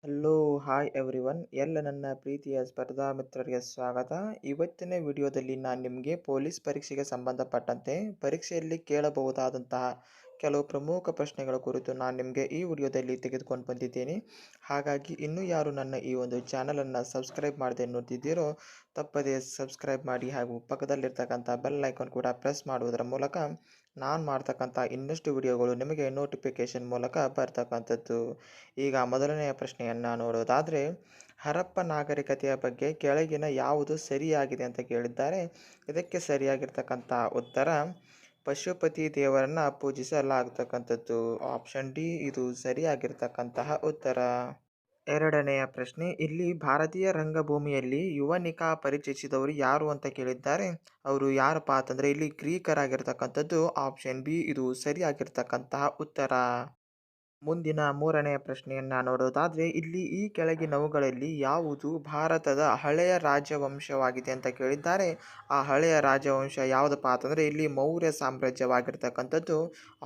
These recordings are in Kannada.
ಹಲೋ ಹಾಯ್ ಎವ್ರಿವನ್ ಎಲ್ಲ ನನ್ನ ಪ್ರೀತಿಯ ಸ್ಪರ್ಧಾ ಮಿತ್ರರಿಗೆ ಸ್ವಾಗತ. ಇವತ್ತಿನ ವಿಡಿಯೋದಲ್ಲಿ ನಾನು ನಿಮಗೆ ಪೊಲೀಸ್ ಪರೀಕ್ಷೆಗೆ ಸಂಬಂಧಪಟ್ಟಂತೆ ಪರೀಕ್ಷೆಯಲ್ಲಿ ಕೇಳಬಹುದಾದಂತಹ ಕೆಲವು ಪ್ರಮುಖ ಪ್ರಶ್ನೆಗಳ ಕುರಿತು ನಾನು ನಿಮಗೆ ಈ ವಿಡಿಯೋದಲ್ಲಿ ತೆಗೆದುಕೊಂಡು ಬಂದಿದ್ದೇನೆ. ಹಾಗಾಗಿ ಇನ್ನೂ ಯಾರು ನನ್ನ ಈ ಒಂದು ಚಾನಲನ್ನು ಸಬ್ಸ್ಕ್ರೈಬ್ ಮಾಡದೆ ನೋಡ್ತಿದ್ದೀರೋ ತಪ್ಪದೇ ಸಬ್ಸ್ಕ್ರೈಬ್ ಮಾಡಿ ಹಾಗೂ ಪಕ್ಕದಲ್ಲಿರ್ತಕ್ಕಂಥ ಬೆಲ್ ಐಕಾನ್ ಕೂಡ ಪ್ರೆಸ್ ಮಾಡುವುದರ ಮೂಲಕ ನಾನು ಮಾಡ್ತಕ್ಕಂಥ ಇನ್ನಷ್ಟು ವಿಡಿಯೋಗಳು ನಿಮಗೆ ನೋಟಿಫಿಕೇಷನ್ ಮೂಲಕ ಬರ್ತಕ್ಕಂಥದ್ದು. ಈಗ ಮೊದಲನೆಯ ಪ್ರಶ್ನೆಯನ್ನು ನೋಡೋದಾದರೆ, ಹರಪ್ಪ ನಾಗರಿಕತೆಯ ಬಗ್ಗೆ ಕೆಳಗಿನ ಯಾವುದು ಸರಿಯಾಗಿದೆ ಅಂತ ಕೇಳಿದ್ದಾರೆ. ಇದಕ್ಕೆ ಸರಿಯಾಗಿರ್ತಕ್ಕಂಥ ಉತ್ತರ ಪಶುಪತಿ ದೇವರನ್ನು ಪೂಜಿಸಲಾಗತಕ್ಕಂಥದ್ದು. ಆಪ್ಷನ್ ಡಿ ಇದು ಸರಿಯಾಗಿರ್ತಕ್ಕಂತಹ ಉತ್ತರ. ಎರಡನೆಯ ಪ್ರಶ್ನೆ, ಇಲ್ಲಿ ಭಾರತೀಯ ರಂಗಭೂಮಿಯಲ್ಲಿ ಯುವನಿಕಾ ಪರಿಚಯಿಸಿದವರು ಯಾರು ಅಂತ ಕೇಳಿದ್ದಾರೆ. ಅವರು ಯಾರಪ್ಪ ಅಂತಂದರೆ ಇಲ್ಲಿ ಗ್ರೀಕರಾಗಿರ್ತಕ್ಕಂಥದ್ದು. ಆಪ್ಷನ್ ಬಿ ಇದು ಸರಿಯಾಗಿರ್ತಕ್ಕಂತಹ ಉತ್ತರ. ಮುಂದಿನ ಮೂರನೆಯ ಪ್ರಶ್ನೆಯನ್ನು ನೋಡೋದಾದರೆ, ಇಲ್ಲಿ ಈ ಕೆಳಗಿನವುಗಳಲ್ಲಿ ಯಾವುದು ಭಾರತದ ಹಳೆಯ ರಾಜವಂಶವಾಗಿದೆ ಅಂತ ಕೇಳಿದ್ದಾರೆ. ಆ ಹಳೆಯ ರಾಜವಂಶ ಯಾವುದಪ್ಪ ಅಂತಂದರೆ ಇಲ್ಲಿ ಮೌರ್ಯ ಸಾಮ್ರಾಜ್ಯವಾಗಿರ್ತಕ್ಕಂಥದ್ದು.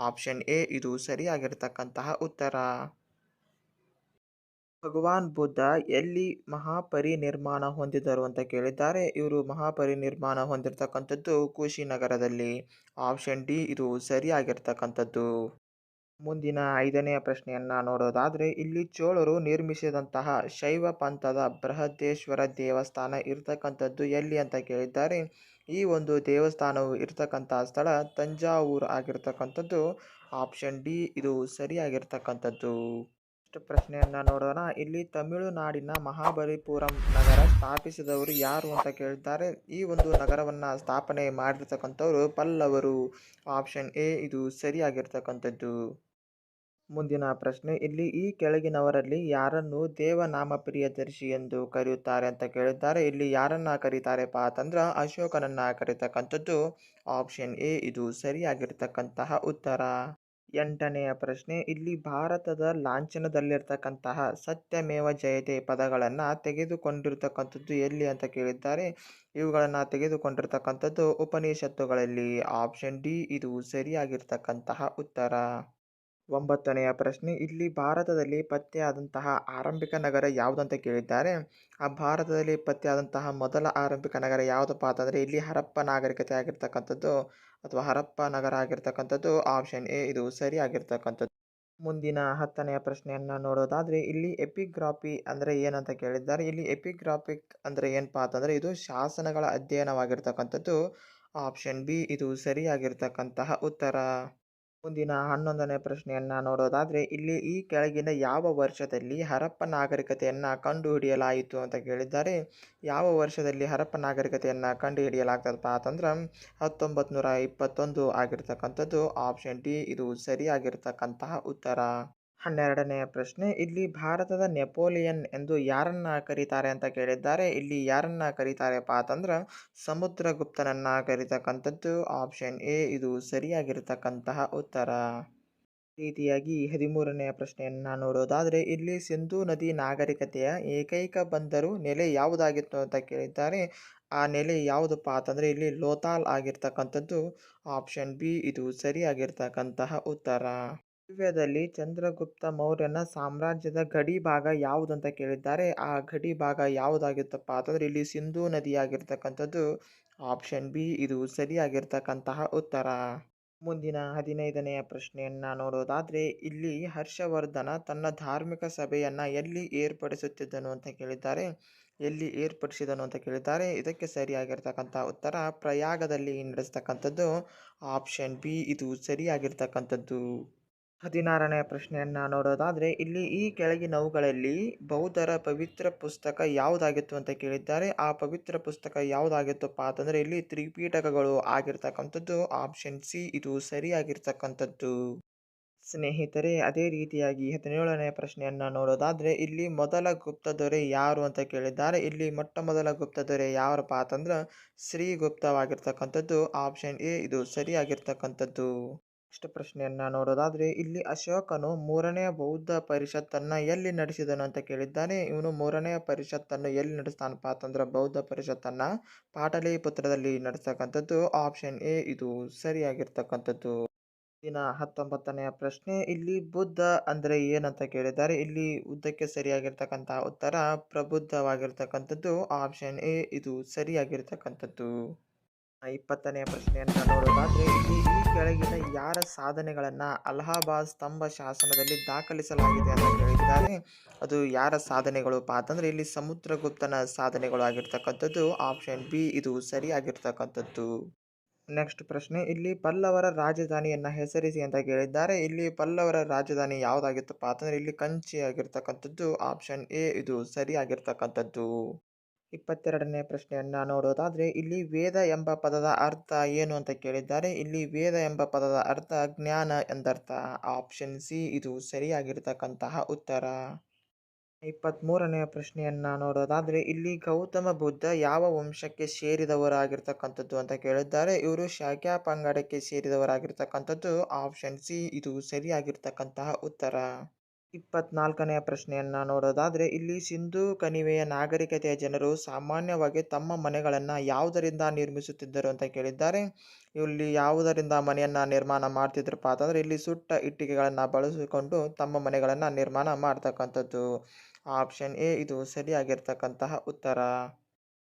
ಆಪ್ಷನ್ ಎ ಇದು ಸರಿಯಾಗಿರ್ತಕ್ಕಂತಹ ಉತ್ತರ. ಭಗವಾನ್ ಬುದ್ಧ ಎಲ್ಲಿ ಮಹಾಪರಿನಿರ್ವಾಣ ಹೊಂದಿದರು ಅಂತ ಕೇಳಿದ್ದಾರೆ. ಇವರು ಮಹಾಪರಿನಿರ್ವಾಣ ಹೊಂದಿರತಕ್ಕಂಥದ್ದು ಕುಶಿನಗರದಲ್ಲಿ. ಆಪ್ಷನ್ ಡಿ ಇದು ಸರಿಯಾಗಿರ್ತಕ್ಕಂಥದ್ದು. ಮುಂದಿನ ಐದನೆಯ ಪ್ರಶ್ನೆಯನ್ನು ನೋಡೋದಾದರೆ, ಇಲ್ಲಿ ಚೋಳರು ನಿರ್ಮಿಸಿದಂತಹ ಶೈವ ಪಂಥದ ಬೃಹದೇಶ್ವರ ದೇವಸ್ಥಾನ ಇರ್ತಕ್ಕಂಥದ್ದು ಎಲ್ಲಿ ಅಂತ ಕೇಳಿದ್ದಾರೆ. ಈ ಒಂದು ದೇವಸ್ಥಾನವು ಇರ್ತಕ್ಕಂಥ ಸ್ಥಳ ತಂಜಾವೂರು ಆಗಿರ್ತಕ್ಕಂಥದ್ದು. ಆಪ್ಷನ್ ಡಿ ಇದು ಸರಿಯಾಗಿರ್ತಕ್ಕಂಥದ್ದು. ನೆಕ್ಸ್ಟ್ ಪ್ರಶ್ನೆಯನ್ನು ನೋಡೋಣ. ಇಲ್ಲಿ ತಮಿಳುನಾಡಿನ ಮಹಾಬಲಿಪುರಂ ನಗರ ಸ್ಥಾಪಿಸಿದವರು ಯಾರು ಅಂತ ಕೇಳಿದ್ದಾರೆ. ಈ ಒಂದು ನಗರವನ್ನು ಸ್ಥಾಪನೆ ಮಾಡಿರ್ತಕ್ಕಂಥವರು ಪಲ್ಲವರು. ಆಪ್ಷನ್ ಎ ಇದು ಸರಿಯಾಗಿರ್ತಕ್ಕಂಥದ್ದು. ಮುಂದಿನ ಪ್ರಶ್ನೆ, ಇಲ್ಲಿ ಈ ಕೆಳಗಿನವರಲ್ಲಿ ಯಾರನ್ನು ದೇವನಾಮ ಪ್ರಿಯದರ್ಶಿ ಎಂದು ಕರೆಯುತ್ತಾರೆ ಅಂತ ಕೇಳಿದ್ದಾರೆ. ಇಲ್ಲಿ ಯಾರನ್ನ ಕರೀತಾರೆಪ್ಪ ಅಂತಂದ್ರೆ ಅಶೋಕನನ್ನ ಕರೀತಕ್ಕಂಥದ್ದು. ಆಪ್ಷನ್ ಎ ಇದು ಸರಿಯಾಗಿರ್ತಕ್ಕಂತಹ ಉತ್ತರ. ಎಂಟನೆಯ ಪ್ರಶ್ನೆ, ಇಲ್ಲಿ ಭಾರತದ ಲಾಂಛನದಲ್ಲಿರ್ತಕ್ಕಂತಹ ಸತ್ಯಮೇವ ಜಯತೆ ಪದಗಳನ್ನು ತೆಗೆದುಕೊಂಡಿರ್ತಕ್ಕಂಥದ್ದು ಎಲ್ಲಿ ಅಂತ ಕೇಳಿದ್ದಾರೆ. ಇವುಗಳನ್ನು ತೆಗೆದುಕೊಂಡಿರ್ತಕ್ಕಂಥದ್ದು ಉಪನಿಷತ್ತುಗಳಲ್ಲಿ. ಆಪ್ಷನ್ ಡಿ ಇದು ಸರಿಯಾಗಿರ್ತಕ್ಕಂತಹ ಉತ್ತರ. ಒಂಬತ್ತನೆಯ ಪ್ರಶ್ನೆ, ಇಲ್ಲಿ ಭಾರತದಲ್ಲಿ ಪತ್ತೆಯಾದಂತಹ ಆರಂಭಿಕ ನಗರ ಯಾವುದಂತ ಕೇಳಿದ್ದಾರೆ. ಆ ಭಾರತದಲ್ಲಿ ಪತ್ತೆಯಾದಂತಹ ಮೊದಲ ಆರಂಭಿಕ ನಗರ ಯಾವುದಪ್ಪ ಅಂತಂದರೆ ಇಲ್ಲಿ ಹರಪ್ಪ ನಾಗರಿಕತೆ ಆಗಿರ್ತಕ್ಕಂಥದ್ದು ಅಥವಾ ಹರಪ್ಪ ನಗರ ಆಗಿರ್ತಕ್ಕಂಥದ್ದು. ಆಪ್ಷನ್ ಎ ಇದು ಸರಿಯಾಗಿರ್ತಕ್ಕಂಥದ್ದು. ಮುಂದಿನ ಹತ್ತನೆಯ ಪ್ರಶ್ನೆಯನ್ನು ನೋಡೋದಾದರೆ, ಇಲ್ಲಿ ಎಪಿಗ್ರಾಫಿ ಅಂದರೆ ಏನಂತ ಕೇಳಿದ್ದಾರೆ. ಇಲ್ಲಿ ಎಪಿಗ್ರಾಫಿಕ್ ಅಂದರೆ ಏನಪ್ಪ ಅಂತಂದರೆ ಇದು ಶಾಸನಗಳ ಅಧ್ಯಯನವಾಗಿರ್ತಕ್ಕಂಥದ್ದು. ಆಪ್ಷನ್ ಬಿ ಇದು ಸರಿಯಾಗಿರ್ತಕ್ಕಂತಹ ಉತ್ತರ. ಮುಂದಿನ 11ನೇ ಪ್ರಶ್ನೆಯನ್ನು ನೋಡೋದಾದರೆ, ಇಲ್ಲಿ ಈ ಕೆಳಗಿನ ಯಾವ ವರ್ಷದಲ್ಲಿ ಹರಪ್ಪ ನಾಗರಿಕತೆಯನ್ನು ಕಂಡುಹಿಡಿಯಲಾಯಿತು ಅಂತ ಕೇಳಿದ್ದಾರೆ. ಯಾವ ವರ್ಷದಲ್ಲಿ ಹರಪ್ಪ ನಾಗರಿಕತೆಯನ್ನು ಕಂಡುಹಿಡಿಯಲಾಗ್ತದಪ್ಪ ಅಂತಂದ್ರೆ 1921 ಆಗಿರ್ತಕ್ಕಂಥದ್ದು. ಆಪ್ಷನ್ ಡಿ ಇದು ಸರಿಯಾಗಿರ್ತಕ್ಕಂತಹ ಉತ್ತರ. 12ನೆಯ ಪ್ರಶ್ನೆ, ಇಲ್ಲಿ ಭಾರತದ ನೆಪೋಲಿಯನ್ ಎಂದು ಯಾರನ್ನ ಕರೀತಾರೆ ಅಂತ ಕೇಳಿದ್ದಾರೆ. ಇಲ್ಲಿ ಯಾರನ್ನ ಕರೀತಾರೆಪ್ಪ ಅಂತಂದ್ರೆ ಸಮುದ್ರಗುಪ್ತನನ್ನ ಕರೀತಕ್ಕಂಥದ್ದು. ಆಪ್ಷನ್ ಎ ಇದು ಸರಿಯಾಗಿರ್ತಕ್ಕಂತಹ ಉತ್ತರ. ರೀತಿಯಾಗಿ 13ನೆಯ ಪ್ರಶ್ನೆಯನ್ನು ನೋಡೋದಾದರೆ, ಇಲ್ಲಿ ಸಿಂಧೂ ನದಿ ನಾಗರಿಕತೆಯ ಏಕೈಕ ಬಂದರು ನೆಲೆ ಯಾವುದಾಗಿತ್ತು ಅಂತ ಕೇಳಿದ್ದಾರೆ. ಆ ನೆಲೆ ಯಾವುದಪ್ಪ ಅಂತಂದರೆ ಇಲ್ಲಿ ಲೋಥಾಲ್ ಆಗಿರ್ತಕ್ಕಂಥದ್ದು. ಆಪ್ಷನ್ ಬಿ ಇದು ಸರಿಯಾಗಿರ್ತಕ್ಕಂತಹ ಉತ್ತರ. ದಿವ್ಯದಲ್ಲಿ ಚಂದ್ರಗುಪ್ತ ಮೌರ್ಯನ ಸಾಮ್ರಾಜ್ಯದ ಗಡಿ ಭಾಗ ಯಾವುದಂತ ಕೇಳಿದ್ದಾರೆ. ಆ ಗಡಿ ಭಾಗ ಯಾವುದಾಗಿತ್ತಪ್ಪ ಅಂತಂದರೆ ಇಲ್ಲಿ ಸಿಂಧೂ ನದಿಯಾಗಿರ್ತಕ್ಕಂಥದ್ದು. ಆಪ್ಷನ್ ಬಿ ಇದು ಸರಿಯಾಗಿರ್ತಕ್ಕಂತಹ ಉತ್ತರ. ಮುಂದಿನ 15ನೆಯ ಪ್ರಶ್ನೆಯನ್ನು ನೋಡೋದಾದರೆ, ಇಲ್ಲಿ ಹರ್ಷವರ್ಧನ ತನ್ನ ಧಾರ್ಮಿಕ ಸಭೆಯನ್ನು ಎಲ್ಲಿ ಏರ್ಪಡಿಸುತ್ತಿದ್ದನು ಅಂತ ಕೇಳಿದ್ದಾರೆ. ಎಲ್ಲಿ ಏರ್ಪಡಿಸಿದನು ಅಂತ ಕೇಳಿದ್ದಾರೆ. ಇದಕ್ಕೆ ಸರಿಯಾಗಿರ್ತಕ್ಕಂಥ ಉತ್ತರ ಪ್ರಯಾಗದಲ್ಲಿ ನಡೆಸ್ತಕ್ಕಂಥದ್ದು. ಆಪ್ಷನ್ ಬಿ ಇದು ಸರಿಯಾಗಿರ್ತಕ್ಕಂಥದ್ದು. 16ನೆಯ ಪ್ರಶ್ನೆಯನ್ನು ನೋಡೋದಾದರೆ, ಇಲ್ಲಿ ಈ ಕೆಳಗಿನವುಗಳಲ್ಲಿ ಬೌದ್ಧರ ಪವಿತ್ರ ಪುಸ್ತಕ ಯಾವುದಾಗಿತ್ತು ಅಂತ ಕೇಳಿದ್ದಾರೆ. ಆ ಪವಿತ್ರ ಪುಸ್ತಕ ಯಾವುದಾಗಿತ್ತಪ್ಪ ಅಂತಂದರೆ ಇಲ್ಲಿ ತ್ರಿಪೀಠಕಗಳು ಆಗಿರ್ತಕ್ಕಂಥದ್ದು. ಆಪ್ಷನ್ ಸಿ ಇದು ಸರಿಯಾಗಿರ್ತಕ್ಕಂಥದ್ದು. ಸ್ನೇಹಿತರೆ, ಅದೇ ರೀತಿಯಾಗಿ 17ನೆಯ ಪ್ರಶ್ನೆಯನ್ನು ನೋಡೋದಾದರೆ, ಇಲ್ಲಿ ಮೊದಲ ಗುಪ್ತ ದೊರೆ ಯಾರು ಅಂತ ಕೇಳಿದ್ದಾರೆ. ಇಲ್ಲಿ ಮೊಟ್ಟ ಮೊದಲ ಗುಪ್ತ ದೊರೆ ಯಾರಪ್ಪ ಅಂತಂದ್ರೆ ಶ್ರೀಗುಪ್ತವಾಗಿರ್ತಕ್ಕಂಥದ್ದು. ಆಪ್ಷನ್ ಎ ಇದು ಸರಿಯಾಗಿರ್ತಕ್ಕಂಥದ್ದು. ನೆಕ್ಸ್ಟ್ ಪ್ರಶ್ನೆಯನ್ನು ನೋಡೋದಾದರೆ, ಇಲ್ಲಿ ಅಶೋಕನು ಮೂರನೆಯ ಬೌದ್ಧ ಪರಿಷತ್ತನ್ನು ಎಲ್ಲಿ ನಡೆಸಿದನು ಅಂತ ಕೇಳಿದ್ದಾನೆ. ಇವನು ಮೂರನೆಯ ಪರಿಷತ್ತನ್ನು ಎಲ್ಲಿ ನಡೆಸ್ತಾನಪ್ಪ ಅಂತಂದ್ರೆ ಬೌದ್ಧ ಪರಿಷತ್ತನ್ನು ಪಾಟಲಿಪುತ್ರದಲ್ಲಿ ನಡೆಸ್ತಕ್ಕಂಥದ್ದು. ಆಪ್ಷನ್ ಎ ಇದು ಸರಿಯಾಗಿರ್ತಕ್ಕಂಥದ್ದು. ಇನ್ನ 19ನೆಯ ಪ್ರಶ್ನೆ ಇಲ್ಲಿ ಬುದ್ಧ ಅಂದ್ರೆ ಏನಂತ ಕೇಳಿದ್ದಾರೆ. ಇಲ್ಲಿ ಉದ್ದಕ್ಕೆ ಸರಿಯಾಗಿರ್ತಕ್ಕಂತಹ ಉತ್ತರ ಪ್ರಬುದ್ಧವಾಗಿರ್ತಕ್ಕಂಥದ್ದು ಆಪ್ಷನ್ ಎ ಇದು ಸರಿಯಾಗಿರ್ತಕ್ಕಂಥದ್ದು. 20ನೆಯ ಪ್ರಶ್ನೆಯನ್ನ ನೋಡೋದಾದ್ರೆ ಇಲ್ಲಿ ಈ ಕೆಳಗಿನ ಯಾರ ಸಾಧನೆಗಳನ್ನ ಅಲಹಾಬಾದ್ ಸ್ತಂಭ ಶಾಸನದಲ್ಲಿ ದಾಖಲಿಸಲಾಗಿದೆ ಅಂತ ಕೇಳಿದ್ದಾರೆ. ಅದು ಯಾರ ಸಾಧನೆಗಳು ಅಂತಂದ್ರೆ ಇಲ್ಲಿ ಸಮುದ್ರಗುಪ್ತನ ಸಾಧನೆಗಳು ಆಗಿರ್ತಕ್ಕಂಥದ್ದು ಆಪ್ಷನ್ ಬಿ ಇದು ಸರಿಯಾಗಿರ್ತಕ್ಕಂಥದ್ದು. ನೆಕ್ಸ್ಟ್ ಪ್ರಶ್ನೆ ಇಲ್ಲಿ ಪಲ್ಲವರ ರಾಜಧಾನಿಯನ್ನ ಹೆಸರಿಸಿ ಅಂತ ಕೇಳಿದ್ದಾರೆ. ಇಲ್ಲಿ ಪಲ್ಲವರ ರಾಜಧಾನಿ ಯಾವ್ದಾಗಿತ್ತಪ್ಪ ಅಂತಂದ್ರೆ ಇಲ್ಲಿ ಕಂಚಿ ಆಗಿರ್ತಕ್ಕಂಥದ್ದು ಆಪ್ಷನ್ ಎ ಇದು ಸರಿಯಾಗಿರ್ತಕ್ಕಂಥದ್ದು. 22ನೇ ಪ್ರಶ್ನೆಯನ್ನ ನೋಡೋದಾದ್ರೆ ಇಲ್ಲಿ ವೇದ ಎಂಬ ಪದದ ಅರ್ಥ ಏನು ಅಂತ ಕೇಳಿದ್ದಾರೆ. ಇಲ್ಲಿ ವೇದ ಎಂಬ ಪದದ ಅರ್ಥ ಜ್ಞಾನ ಎಂದರ್ಥ ಆಪ್ಷನ್ ಸಿ ಇದು ಸರಿಯಾಗಿರ್ತಕ್ಕಂತಹ ಉತ್ತರ. 23ನೇ ಪ್ರಶ್ನೆಯನ್ನ ನೋಡೋದಾದ್ರೆ ಇಲ್ಲಿ ಗೌತಮ ಬುದ್ಧ ಯಾವ ವಂಶಕ್ಕೆ ಸೇರಿದವರಾಗಿರ್ತಕ್ಕಂಥದ್ದು ಅಂತ ಕೇಳಿದ್ದಾರೆ. ಇವರು ಶಾಕ್ಯ ಪಂಗಡಕ್ಕೆ ಸೇರಿದವರಾಗಿರ್ತಕ್ಕಂಥದ್ದು ಆಪ್ಷನ್ ಸಿ ಇದು ಸರಿಯಾಗಿರ್ತಕ್ಕಂತಹ ಉತ್ತರ. 24ನೆಯ ಪ್ರಶ್ನೆಯನ್ನ ನೋಡೋದಾದ್ರೆ ಇಲ್ಲಿ ಸಿಂಧೂ ಕಣಿವೆಯ ನಾಗರಿಕತೆಯ ಜನರು ಸಾಮಾನ್ಯವಾಗಿ ತಮ್ಮ ಮನೆಗಳನ್ನ ಯಾವುದರಿಂದ ನಿರ್ಮಿಸುತ್ತಿದ್ದರು ಅಂತ ಕೇಳಿದ್ದಾರೆ. ಇಲ್ಲಿ ಯಾವುದರಿಂದ ಮನೆಯನ್ನ ನಿರ್ಮಾಣ ಮಾಡ್ತಿದ್ರಪ್ಪ ಅಂತಂದ್ರೆ ಇಲ್ಲಿ ಸುಟ್ಟ ಇಟ್ಟಿಗೆಗಳನ್ನ ಬಳಸಿಕೊಂಡು ತಮ್ಮ ಮನೆಗಳನ್ನ ನಿರ್ಮಾಣ ಮಾಡ್ತಕ್ಕಂಥದ್ದು ಆಪ್ಷನ್ ಎ ಇದು ಸರಿಯಾಗಿರ್ತಕ್ಕಂತಹ ಉತ್ತರ.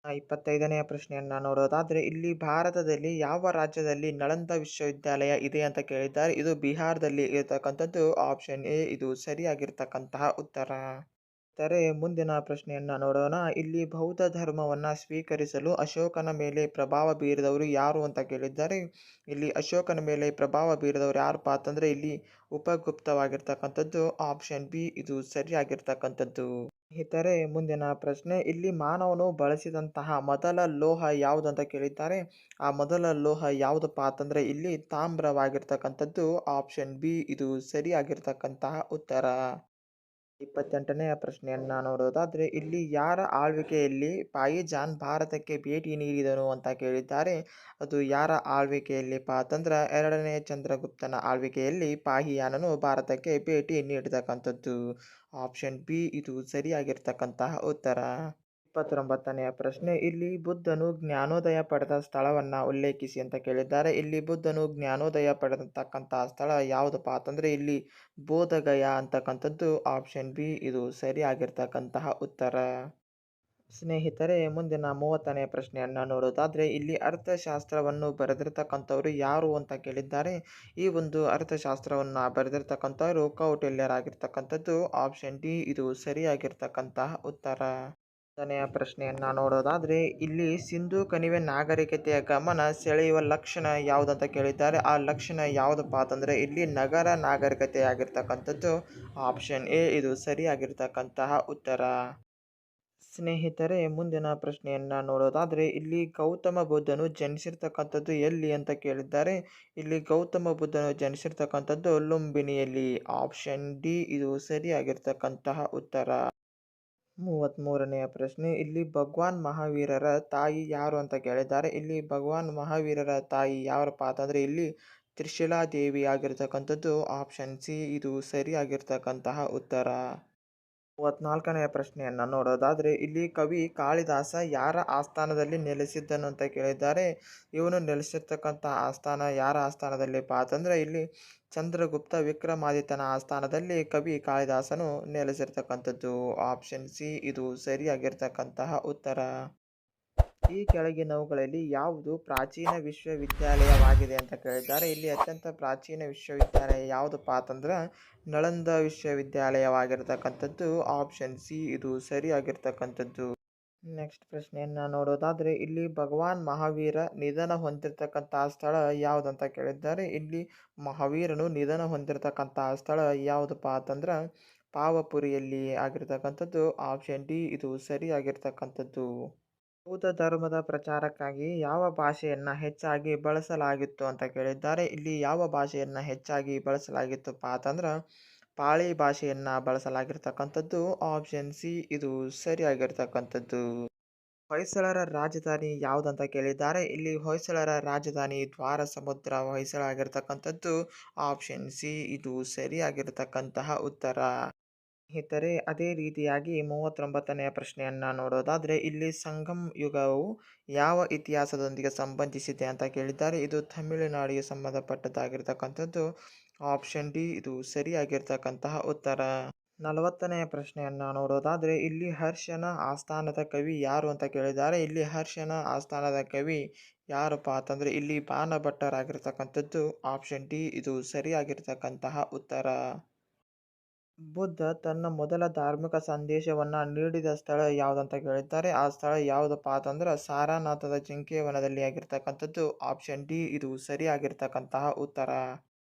25ನೆಯ ಪ್ರಶ್ನೆಯನ್ನ ನೋಡೋದಾದ್ರೆ ಇಲ್ಲಿ ಭಾರತದಲ್ಲಿ ಯಾವ ರಾಜ್ಯದಲ್ಲಿ ನಳಂದ ವಿಶ್ವವಿದ್ಯಾಲಯ ಇದೆ ಅಂತ ಕೇಳಿದ್ದಾರೆ. ಇದು ಬಿಹಾರದಲ್ಲಿ ಇರತಕ್ಕಂಥದ್ದು ಆಪ್ಷನ್ ಎ ಇದು ಸರಿಯಾಗಿರ್ತಕ್ಕಂತಹ ಉತ್ತರ. ಮುಂದಿನ ಪ್ರಶ್ನೆಯನ್ನ ನೋಡೋಣ. ಇಲ್ಲಿ ಬೌದ್ಧ ಧರ್ಮವನ್ನ ಸ್ವೀಕರಿಸಲು ಅಶೋಕನ ಮೇಲೆ ಪ್ರಭಾವ ಬೀರಿದವರು ಯಾರು ಅಂತ ಕೇಳಿದ್ದಾರೆ. ಇಲ್ಲಿ ಅಶೋಕನ ಮೇಲೆ ಪ್ರಭಾವ ಬೀರಿದವರು ಯಾರಪ್ಪ ಅಂತಂದ್ರೆ ಇಲ್ಲಿ ಉಪಗುಪ್ತವಾಗಿರ್ತಕ್ಕಂಥದ್ದು ಆಪ್ಷನ್ ಬಿ ಇದು ಸರಿಯಾಗಿರ್ತಕ್ಕಂಥದ್ದು. ಸ್ನೇಹಿತರೆ ಮುಂದಿನ ಪ್ರಶ್ನೆ ಇಲ್ಲಿ ಮಾನವನು ಬಳಸಿದಂತಹ ಮೊದಲ ಲೋಹ ಯಾವುದು ಅಂತ ಕೇಳಿದ್ದಾರೆ. ಆ ಮೊದಲ ಲೋಹ ಯಾವುದಪ್ಪ ಅಂತಂದ್ರೆ ಇಲ್ಲಿ ತಾಮ್ರವಾಗಿರ್ತಕ್ಕಂಥದ್ದು ಆಪ್ಷನ್ ಬಿ ಇದು ಸರಿಯಾಗಿರ್ತಕ್ಕಂತಹ ಉತ್ತರ. 28ನೆಯ ಪ್ರಶ್ನೆಯನ್ನ ನೋಡೋದಾದ್ರೆ ಇಲ್ಲಿ ಯಾರ ಆಳ್ವಿಕೆಯಲ್ಲಿ ಪಾಯಿಜಾನ್ ಭಾರತಕ್ಕೆ ಭೇಟಿ ನೀಡಿದನು ಅಂತ ಕೇಳಿದ್ದಾರೆ. ಅದು ಯಾರ ಆಳ್ವಿಕೆಯಲ್ಲಿಪ್ಪ ಅಂತಂದ್ರೆ 2ನೇ ಚಂದ್ರಗುಪ್ತನ ಆಳ್ವಿಕೆಯಲ್ಲಿ ಪಾಹಿಯಾನನು ಭಾರತಕ್ಕೆ ಭೇಟಿ ನೀಡತಕ್ಕಂಥದ್ದು ಆಪ್ಷನ್ ಬಿ ಇದು ಸರಿಯಾಗಿರ್ತಕ್ಕಂತಹ ಉತ್ತರ. 29ನೆಯ ಪ್ರಶ್ನೆ ಇಲ್ಲಿ ಬುದ್ಧನು ಜ್ಞಾನೋದಯ ಪಡೆದ ಸ್ಥಳವನ್ನ ಉಲ್ಲೇಖಿಸಿ ಅಂತ ಕೇಳಿದ್ದಾರೆ. ಇಲ್ಲಿ ಬುದ್ಧನು ಜ್ಞಾನೋದಯ ಪಡೆದತಕ್ಕಂತಹ ಸ್ಥಳ ಯಾವುದಪ್ಪ ಅಂತಂದ್ರೆ ಇಲ್ಲಿ ಬೋಧಗಯ ಅಂತಕ್ಕಂಥದ್ದು ಆಪ್ಷನ್ ಬಿ ಇದು ಸರಿಯಾಗಿರ್ತಕ್ಕಂತಹ ಉತ್ತರ. ಸ್ನೇಹಿತರೆ ಮುಂದಿನ 30ನೇ ಪ್ರಶ್ನೆಯನ್ನ ನೋಡೋದಾದ್ರೆ ಇಲ್ಲಿ ಅರ್ಥಶಾಸ್ತ್ರವನ್ನು ಬರೆದಿರ್ತಕ್ಕಂಥವ್ರು ಯಾರು ಅಂತ ಕೇಳಿದ್ದಾರೆ. ಈ ಒಂದು ಅರ್ಥಶಾಸ್ತ್ರವನ್ನ ಬರೆದಿರ್ತಕ್ಕಂಥವ್ರು ಕೌಟಿಲ್ಯರಾಗಿರ್ತಕ್ಕಂಥದ್ದು ಆಪ್ಷನ್ ಡಿ ಇದು ಸರಿಯಾಗಿರ್ತಕ್ಕಂತಹ ಉತ್ತರ. ನೇ ಪ್ರಶ್ನೆಯನ್ನ ನೋಡೋದಾದ್ರೆ ಇಲ್ಲಿ ಸಿಂಧೂ ಕಣಿವೆ ನಾಗರಿಕತೆಯ ಗಮನ ಸೆಳೆಯುವ ಲಕ್ಷಣ ಯಾವುದಂತ ಕೇಳಿದ್ದಾರೆ. ಆ ಲಕ್ಷಣ ಯಾವುದಪ್ಪ ಅಂತಂದ್ರೆ ಇಲ್ಲಿ ನಗರ ನಾಗರಿಕತೆ ಆಗಿರ್ತಕ್ಕಂಥದ್ದು ಆಪ್ಷನ್ ಎ ಇದು ಸರಿಯಾಗಿರ್ತಕ್ಕಂತಹ ಉತ್ತರ. ಸ್ನೇಹಿತರೆ ಮುಂದಿನ ಪ್ರಶ್ನೆಯನ್ನ ನೋಡೋದಾದ್ರೆ ಇಲ್ಲಿ ಗೌತಮ ಬುದ್ಧನು ಜನಿಸಿರ್ತಕ್ಕಂಥದ್ದು ಎಲ್ಲಿ ಅಂತ ಕೇಳಿದ್ದಾರೆ. ಇಲ್ಲಿ ಗೌತಮ ಬುದ್ಧನು ಜನಿಸಿರ್ತಕ್ಕಂಥದ್ದು ಲುಂಬಿನಿಯಲ್ಲಿ ಆಪ್ಷನ್ ಡಿ ಇದು ಸರಿಯಾಗಿರ್ತಕ್ಕಂತಹ ಉತ್ತರ. 33ನೆಯ ಪ್ರಶ್ನೆ ಇಲ್ಲಿ ಭಗವಾನ್ ಮಹಾವೀರರ ತಾಯಿ ಯಾರು ಅಂತ ಕೇಳಿದ್ದಾರೆ. ಇಲ್ಲಿ ಭಗವಾನ್ ಮಹಾವೀರರ ತಾಯಿ ಯಾರಪ್ಪ ಅಂತಂದ್ರೆ ಇಲ್ಲಿ ತ್ರಿಶಿಲಾದೇವಿ ಆಗಿರ್ತಕ್ಕಂಥದ್ದು ಆಪ್ಷನ್ ಸಿ ಇದು ಸರಿಯಾಗಿರ್ತಕ್ಕಂತಹ ಉತ್ತರ. 34ನೆಯ ಪ್ರಶ್ನೆಯನ್ನ ನೋಡೋದಾದ್ರೆ ಇಲ್ಲಿ ಕವಿ ಕಾಳಿದಾಸ ಯಾರ ಆಸ್ಥಾನದಲ್ಲಿ ನೆಲೆಸಿದ್ದನು ಅಂತ ಕೇಳಿದ್ದಾರೆ. ಇವನು ನೆಲೆಸಿರ್ತಕ್ಕಂಥ ಆಸ್ಥಾನ ಯಾರ ಆಸ್ಥಾನದಲ್ಲಿಪ್ಪ ಅಂತಂದ್ರೆ ಇಲ್ಲಿ ಚಂದ್ರಗುಪ್ತ ವಿಕ್ರಮಾದಿತ್ಯನ ಆಸ್ಥಾನದಲ್ಲಿ ಕವಿ ಕಾಳಿದಾಸನು ನೆಲೆಸಿರ್ತಕ್ಕಂಥದ್ದು ಆಪ್ಷನ್ ಸಿ ಇದು ಸರಿಯಾಗಿರ್ತಕ್ಕಂತಹ ಉತ್ತರ. ಈ ಕೆಳಗಿನವುಗಳಲ್ಲಿ ಯಾವುದು ಪ್ರಾಚೀನ ವಿಶ್ವವಿದ್ಯಾಲಯವಾಗಿದೆ ಅಂತ ಕೇಳಿದ್ದಾರೆ. ಇಲ್ಲಿ ಅತ್ಯಂತ ಪ್ರಾಚೀನ ವಿಶ್ವವಿದ್ಯಾಲಯ ಯಾವುದಪ್ಪ ಅಂತಂದ್ರೆ ನಳಂದ ವಿಶ್ವವಿದ್ಯಾಲಯವಾಗಿರ್ತಕ್ಕಂಥದ್ದು ಆಪ್ಷನ್ ಸಿ ಇದು ಸರಿಯಾಗಿರ್ತಕ್ಕಂಥದ್ದು. ನೆಕ್ಸ್ಟ್ ಪ್ರಶ್ನೆಯನ್ನ ನೋಡೋದಾದ್ರೆ ಇಲ್ಲಿ ಭಗವಾನ್ ಮಹಾವೀರ ನಿಧನ ಹೊಂದಿರತಕ್ಕಂತಹ ಸ್ಥಳ ಯಾವುದಂತ ಕೇಳಿದ್ದಾರೆ. ಇಲ್ಲಿ ಮಹಾವೀರನು ನಿಧನ ಹೊಂದಿರತಕ್ಕಂತಹ ಸ್ಥಳ ಯಾವುದಪ್ಪ ಅಂತಂದ್ರೆ ಪಾವಪುರಿಯಲ್ಲಿ ಆಗಿರ್ತಕ್ಕಂಥದ್ದು ಆಪ್ಷನ್ ಡಿ ಇದು ಸರಿಯಾಗಿರ್ತಕ್ಕಂಥದ್ದು. ಬೌದ್ಧ ಧರ್ಮದ ಪ್ರಚಾರಕ್ಕಾಗಿ ಯಾವ ಭಾಷೆಯನ್ನ ಹೆಚ್ಚಾಗಿ ಬಳಸಲಾಗಿತ್ತು ಅಂತ ಕೇಳಿದ್ದಾರೆ. ಇಲ್ಲಿ ಯಾವ ಭಾಷೆಯನ್ನ ಹೆಚ್ಚಾಗಿ ಬಳಸಲಾಗಿತ್ತಪ್ಪ ಅಂತಂದ್ರೆ ಪಾಳಿ ಭಾಷೆಯನ್ನ ಬಳಸಲಾಗಿರ್ತಕ್ಕಂಥದ್ದು ಆಪ್ಷನ್ ಸಿ ಇದು ಸರಿಯಾಗಿರ್ತಕ್ಕಂಥದ್ದು. ಹೊಯ್ಸಳರ ರಾಜಧಾನಿ ಯಾವುದಂತ ಕೇಳಿದ್ದಾರೆ. ಇಲ್ಲಿ ಹೊಯ್ಸಳರ ರಾಜಧಾನಿ ದ್ವಾರ ಸಮುದ್ರ ಹೊಯ್ಸಳ ಆಗಿರ್ತಕ್ಕಂಥದ್ದು ಆಪ್ಷನ್ ಸಿ ಇದು ಸರಿಯಾಗಿರ್ತಕ್ಕಂತಹ ಉತ್ತರ. ಸ್ನೇಹಿತರೆ, ಅದೇ ರೀತಿಯಾಗಿ 39ನೆಯ ಪ್ರಶ್ನೆಯನ್ನು ನೋಡೋದಾದರೆ ಇಲ್ಲಿ ಸಂಗಮ್ ಯುಗವು ಯಾವ ಇತಿಹಾಸದೊಂದಿಗೆ ಸಂಬಂಧಿಸಿದೆ ಅಂತ ಕೇಳಿದ್ದಾರೆ. ಇದು ತಮಿಳುನಾಡಿಗೆ ಸಂಬಂಧಪಟ್ಟದ್ದಾಗಿರ್ತಕ್ಕಂಥದ್ದು. ಆಪ್ಷನ್ ಡಿ ಇದು ಸರಿಯಾಗಿರ್ತಕ್ಕಂತಹ ಉತ್ತರ. 40ನೆಯ ಪ್ರಶ್ನೆಯನ್ನು ನೋಡೋದಾದರೆ ಇಲ್ಲಿ ಹರ್ಷನ ಆಸ್ಥಾನದ ಕವಿ ಯಾರು ಅಂತ ಕೇಳಿದ್ದಾರೆ. ಇಲ್ಲಿ ಹರ್ಷನ ಆಸ್ಥಾನದ ಕವಿ ಯಾರಪ್ಪ ಅಂತಂದರೆ ಇಲ್ಲಿ ಬಾಣಭಟ್ಟರಾಗಿರ್ತಕ್ಕಂಥದ್ದು. ಆಪ್ಷನ್ ಡಿ ಇದು ಸರಿಯಾಗಿರ್ತಕ್ಕಂತಹ ಉತ್ತರ. ಬುದ್ಧ ತನ್ನ ಮೊದಲ ಧಾರ್ಮಿಕ ಸಂದೇಶವನ್ನು ನೀಡಿದ ಸ್ಥಳ ಯಾವುದಂತ ಕೇಳಿದ್ದಾರೆ. ಆ ಸ್ಥಳ ಯಾವುದಪ್ಪ ಅಂತಂದ್ರೆ ಸಾರನಾಥದ ಜಿಂಕೆವನದಲ್ಲಿ ಆಗಿರ್ತಕ್ಕಂಥದ್ದು. ಆಪ್ಷನ್ ಡಿ ಇದು ಸರಿಯಾಗಿರ್ತಕ್ಕಂತಹ ಉತ್ತರ.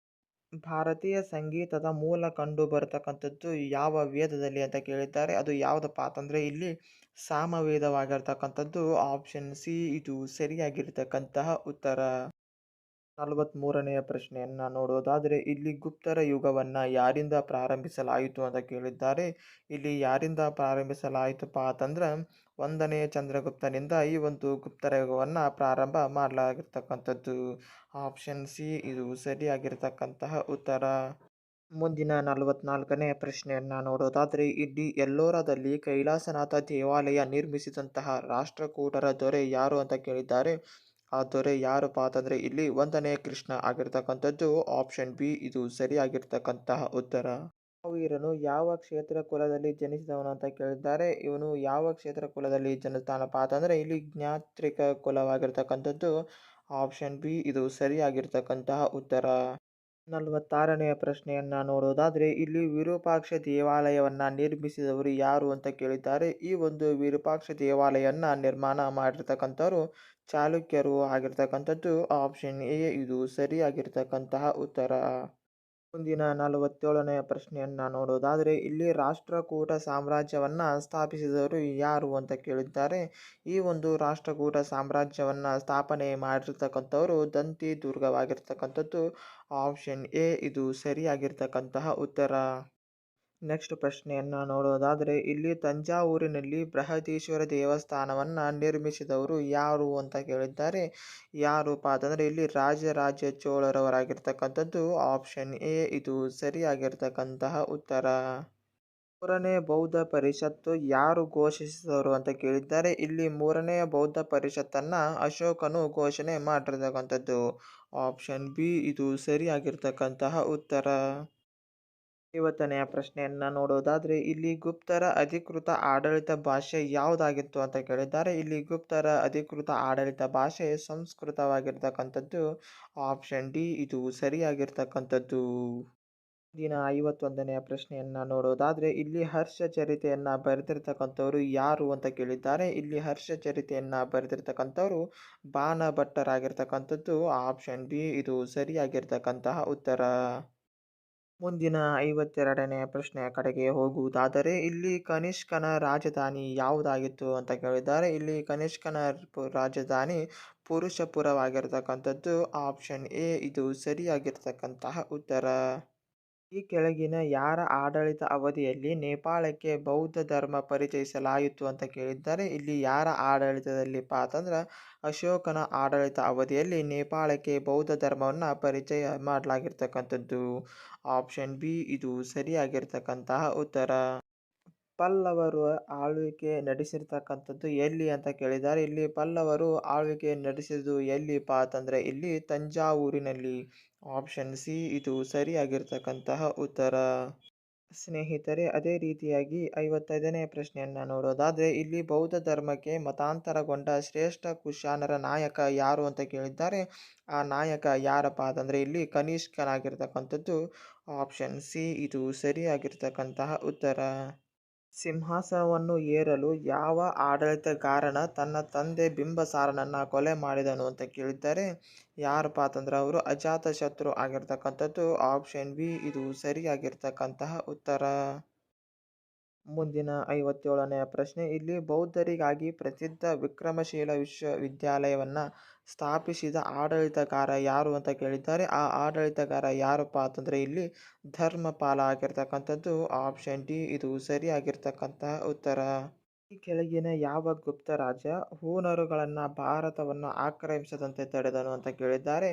ಭಾರತೀಯ ಸಂಗೀತದ ಮೂಲ ಕಂಡು ಬರತಕ್ಕಂಥದ್ದು ಯಾವ ವೇದದಲ್ಲಿ ಅಂತ ಕೇಳಿದ್ದಾರೆ. ಅದು ಯಾವುದಪ್ಪ ಅಂತಂದ್ರೆ ಇಲ್ಲಿ ಸಾಮವೇದವಾಗಿರ್ತಕ್ಕಂಥದ್ದು. ಆಪ್ಷನ್ ಸಿ ಇದು ಸರಿಯಾಗಿರ್ತಕ್ಕಂತಹ ಉತ್ತರ. 43ನೆಯ ಪ್ರಶ್ನೆಯನ್ನು ನೋಡೋದಾದರೆ ಇಲ್ಲಿ ಗುಪ್ತರ ಯುಗವನ್ನು ಯಾರಿಂದ ಪ್ರಾರಂಭಿಸಲಾಯಿತು ಅಂತ ಕೇಳಿದ್ದಾರೆ. ಇಲ್ಲಿ ಯಾರಿಂದ ಪ್ರಾರಂಭಿಸಲಾಯಿತಪ್ಪ ಅಂತಂದ್ರೆ 1ನೇ ಚಂದ್ರಗುಪ್ತನಿಂದ ಈ ಒಂದು ಗುಪ್ತರ ಯುಗವನ್ನು ಪ್ರಾರಂಭ ಮಾಡಲಾಗಿರ್ತಕ್ಕಂಥದ್ದು. ಆಪ್ಷನ್ ಸಿ ಇದು ಸರಿಯಾಗಿರ್ತಕ್ಕಂತಹ ಉತ್ತರ. ಮುಂದಿನ 44ನೇ ಪ್ರಶ್ನೆಯನ್ನು ನೋಡೋದಾದರೆ ಇಲ್ಲಿ ಎಲ್ಲೋರಾದಲ್ಲಿ ಕೈಲಾಸನಾಥ ದೇವಾಲಯ ನಿರ್ಮಿಸಿದಂತಹ ರಾಷ್ಟ್ರಕೂಟರ ದೊರೆ ಯಾರು ಅಂತ ಕೇಳಿದ್ದಾರೆ. ಆ ದೊರೆ ಯಾರಪ್ಪ ಅಂತಂದರೆ ಇಲ್ಲಿ 1ನೇ ಕೃಷ್ಣ ಆಗಿರ್ತಕ್ಕಂಥದ್ದು. ಆಪ್ಷನ್ ಬಿ ಇದು ಸರಿಯಾಗಿರ್ತಕ್ಕಂತಹ ಉತ್ತರ. ಮಹಾವೀರನು ಯಾವ ಕ್ಷೇತ್ರ ಕುಲದಲ್ಲಿ ಜನಿಸಿದವನು ಅಂತ ಕೇಳಿದ್ದಾರೆ. ಇವನು ಯಾವ ಕ್ಷೇತ್ರ ಕುಲದಲ್ಲಿ ಜನಿಸ್ತಾನಪ್ಪ ಅಂತಂದರೆ ಇಲ್ಲಿ ಜ್ಞಾತ್ರಿಕ ಕುಲವಾಗಿರ್ತಕ್ಕಂಥದ್ದು. ಆಪ್ಷನ್ ಬಿ ಇದು ಸರಿಯಾಗಿರ್ತಕ್ಕಂತಹ ಉತ್ತರ. 46ನೆಯ ಪ್ರಶ್ನೆಯನ್ನು ನೋಡೋದಾದರೆ ಇಲ್ಲಿ ವಿರೂಪಾಕ್ಷ ದೇವಾಲಯವನ್ನು ನಿರ್ಮಿಸಿದವರು ಯಾರು ಅಂತ ಕೇಳಿದ್ದಾರೆ. ಈ ಒಂದು ವಿರೂಪಾಕ್ಷ ದೇವಾಲಯವನ್ನು ನಿರ್ಮಾಣ ಮಾಡಿರ್ತಕ್ಕಂಥವ್ರು ಚಾಲುಕ್ಯರು ಆಗಿರ್ತಕ್ಕಂಥದ್ದು. ಆಪ್ಷನ್ ಎ ಇದು ಸರಿಯಾಗಿರ್ತಕ್ಕಂತಹ ಉತ್ತರ. ಮುಂದಿನ 47ನೆಯ ಪ್ರಶ್ನೆಯನ್ನು ನೋಡೋದಾದರೆ ಇಲ್ಲಿ ರಾಷ್ಟ್ರಕೂಟ ಸಾಮ್ರಾಜ್ಯವನ್ನು ಸ್ಥಾಪಿಸಿದವರು ಯಾರು ಅಂತ ಕೇಳಿದ್ದಾರೆ. ಈ ಒಂದು ರಾಷ್ಟ್ರಕೂಟ ಸಾಮ್ರಾಜ್ಯವನ್ನು ಸ್ಥಾಪನೆ ಮಾಡಿರ್ತಕ್ಕಂಥವರು ದಂತಿ ದುರ್ಗವಾಗಿರ್ತಕ್ಕಂಥದ್ದು. ಆಪ್ಷನ್ ಎ ಇದು ಸರಿಯಾಗಿರ್ತಕ್ಕಂತಹ ಉತ್ತರ. ನೆಕ್ಸ್ಟ್ ಪ್ರಶ್ನೆಯನ್ನು ನೋಡೋದಾದರೆ ಇಲ್ಲಿ ತಂಜಾವೂರಿನಲ್ಲಿ ಬೃಹದೀಶ್ವರ ದೇವಸ್ಥಾನವನ್ನು ನಿರ್ಮಿಸಿದವರು ಯಾರು ಅಂತ ಕೇಳಿದ್ದಾರೆ. ಯಾರಪ್ಪ ಅಂತಂದರೆ ಇಲ್ಲಿ ರಾಜರಾಜ ಚೋಳರವರಾಗಿರ್ತಕ್ಕಂಥದ್ದು. ಆಪ್ಷನ್ ಎ ಇದು ಸರಿಯಾಗಿರ್ತಕ್ಕಂತಹ ಉತ್ತರ. 3ನೇ ಬೌದ್ಧ ಪರಿಷತ್ತು ಯಾರು ಘೋಷಿಸಿದವರು ಅಂತ ಕೇಳಿದ್ದಾರೆ. ಇಲ್ಲಿ 3ನೇ ಬೌದ್ಧ ಪರಿಷತ್ತನ್ನು ಅಶೋಕನು ಘೋಷಣೆ ಮಾಡಿರ್ತಕ್ಕಂಥದ್ದು. ಆಪ್ಷನ್ ಬಿ ಇದು ಸರಿಯಾಗಿರ್ತಕ್ಕಂತಹ ಉತ್ತರ. 50ನೆಯ ಪ್ರಶ್ನೆಯನ್ನು ನೋಡೋದಾದರೆ ಇಲ್ಲಿ ಗುಪ್ತರ ಅಧಿಕೃತ ಆಡಳಿತ ಭಾಷೆ ಯಾವುದಾಗಿತ್ತು ಅಂತ ಕೇಳಿದ್ದಾರೆ. ಇಲ್ಲಿ ಗುಪ್ತರ ಅಧಿಕೃತ ಆಡಳಿತ ಭಾಷೆ ಸಂಸ್ಕೃತವಾಗಿರ್ತಕ್ಕಂಥದ್ದು. ಆಪ್ಷನ್ ಡಿ ಇದು ಸರಿಯಾಗಿರ್ತಕ್ಕಂಥದ್ದು. ದಿನ 51ನೆಯ ಪ್ರಶ್ನೆಯನ್ನು ನೋಡೋದಾದರೆ ಇಲ್ಲಿ ಹರ್ಷ ಚರಿತೆಯನ್ನು ಬರೆದಿರ್ತಕ್ಕಂಥವ್ರು ಯಾರು ಅಂತ ಕೇಳಿದ್ದಾರೆ. ಇಲ್ಲಿ ಹರ್ಷ ಚರಿತೆಯನ್ನು ಬರೆದಿರ್ತಕ್ಕಂಥವ್ರು ಬಾಣಭಟ್ಟರಾಗಿರ್ತಕ್ಕಂಥದ್ದು. ಆಪ್ಷನ್ ಡಿ ಇದು ಸರಿಯಾಗಿರ್ತಕ್ಕಂತಹ ಉತ್ತರ. ಮುಂದಿನ 52ನೆಯ ಪ್ರಶ್ನೆಯ ಕಡೆಗೆ ಹೋಗುವುದಾದರೆ ಇಲ್ಲಿ ಕನಿಷ್ಕನ ರಾಜಧಾನಿ ಯಾವುದಾಗಿತ್ತು ಅಂತ ಕೇಳಿದ್ದಾರೆ. ಇಲ್ಲಿ ಕನಿಷ್ಕನ ರಾಜಧಾನಿ ಪುರುಷಪುರವಾಗಿರ್ತಕ್ಕಂಥದ್ದು. ಆಪ್ಷನ್ ಎ ಇದು ಸರಿಯಾಗಿರ್ತಕ್ಕಂತಹ ಉತ್ತರ. ಈ ಕೆಳಗಿನ ಯಾರ ಆಡಳಿತ ಅವಧಿಯಲ್ಲಿ ನೇಪಾಳಕ್ಕೆ ಬೌದ್ಧ ಧರ್ಮ ಪರಿಚಯಿಸಲಾಯಿತು ಅಂತ ಕೇಳಿದ್ದಾರೆ. ಇಲ್ಲಿ ಯಾರ ಆಡಳಿತದಲ್ಲಿಪ್ಪ ಅಂತಂದ್ರೆ ಅಶೋಕನ ಆಡಳಿತ ಅವಧಿಯಲ್ಲಿ ನೇಪಾಳಕ್ಕೆ ಬೌದ್ಧ ಧರ್ಮವನ್ನು ಪರಿಚಯ ಮಾಡಲಾಗಿರ್ತಕ್ಕಂಥದ್ದು. ಆಪ್ಷನ್ ಬಿ ಇದು ಸರಿಯಾಗಿರ್ತಕ್ಕಂತಹ ಉತ್ತರ. ಪಲ್ಲವರು ಆಳ್ವಿಕೆ ನಡೆಸಿರ್ತಕ್ಕಂಥದ್ದು ಎಲ್ಲಿ ಅಂತ ಕೇಳಿದ್ದಾರೆ. ಇಲ್ಲಿ ಪಲ್ಲವರು ಆಳ್ವಿಕೆ ನಡೆಸಿದ್ದು ಎಲ್ಲಿಪ್ಪ ಅಂತಂದರೆ ಇಲ್ಲಿ ತಂಜಾವೂರಿನಲ್ಲಿ. ಆಪ್ಷನ್ ಸಿ ಇದು ಸರಿಯಾಗಿರ್ತಕ್ಕಂತಹ ಉತ್ತರ. ಸ್ನೇಹಿತರೆ, ಅದೇ ರೀತಿಯಾಗಿ 55ನೇ ಪ್ರಶ್ನೆಯನ್ನು ನೋಡೋದಾದರೆ ಇಲ್ಲಿ ಬೌದ್ಧ ಧರ್ಮಕ್ಕೆ ಮತಾಂತರಗೊಂಡ ಶ್ರೇಷ್ಠ ಕುಶಾನರ ನಾಯಕ ಯಾರು ಅಂತ ಕೇಳಿದ್ದಾರೆ. ಆ ನಾಯಕ ಯಾರಪ್ಪ ಅಂತಂದರೆ ಇಲ್ಲಿ ಕನಿಷ್ಕನಾಗಿರ್ತಕ್ಕಂಥದ್ದು. ಆಪ್ಷನ್ ಸಿ ಇದು ಸರಿಯಾಗಿರ್ತಕ್ಕಂತಹ ಉತ್ತರ. ಸಿಂಹಾಸನವನ್ನು ಏರಲು ಯಾವ ಆಡಳಿತಗಾರನ ತನ್ನ ತಂದೆ ಬಿಂಬಸಾರನನ್ನು ಕೊಲೆ ಮಾಡಿದನು ಅಂತ ಕೇಳಿದ್ದಾರೆ. ಯಾರಪ್ಪ ಅಂತಂದ್ರೆ ಅವರು ಅಜಾತಶತ್ರು ಆಗಿರ್ತಕ್ಕಂಥದ್ದು. ಆಪ್ಷನ್ ಬಿ ಇದು ಸರಿಯಾಗಿರ್ತಕ್ಕಂತಹ ಉತ್ತರ. ಮುಂದಿನ 57ನೆಯ ಪ್ರಶ್ನೆ ಇಲ್ಲಿ ಬೌದ್ಧರಿಗಾಗಿ ಪ್ರಸಿದ್ಧ ವಿಕ್ರಮಶೀಲ ವಿಶ್ವವಿದ್ಯಾಲಯವನ್ನು ಸ್ಥಾಪಿಸಿದ ಆಡಳಿತಗಾರ ಯಾರು ಅಂತ ಕೇಳಿದ್ದಾರೆ. ಆ ಆಡಳಿತಗಾರ ಯಾರಪ್ಪ ಅಂತಂದರೆ ಇಲ್ಲಿ ಧರ್ಮಪಾಲ ಆಗಿರ್ತಕ್ಕಂಥದ್ದು. ಆಪ್ಷನ್ ಡಿ ಇದು ಸರಿಯಾಗಿರ್ತಕ್ಕಂತಹ ಉತ್ತರ. ಈ ಕೆಳಗಿನ ಯಾವ ಗುಪ್ತ ರಾಜ ಹೂಣರುಗಳನ್ನು ಭಾರತವನ್ನು ಆಕ್ರಮಿಸದಂತೆ ತಡೆದನು ಅಂತ ಕೇಳಿದ್ದಾರೆ.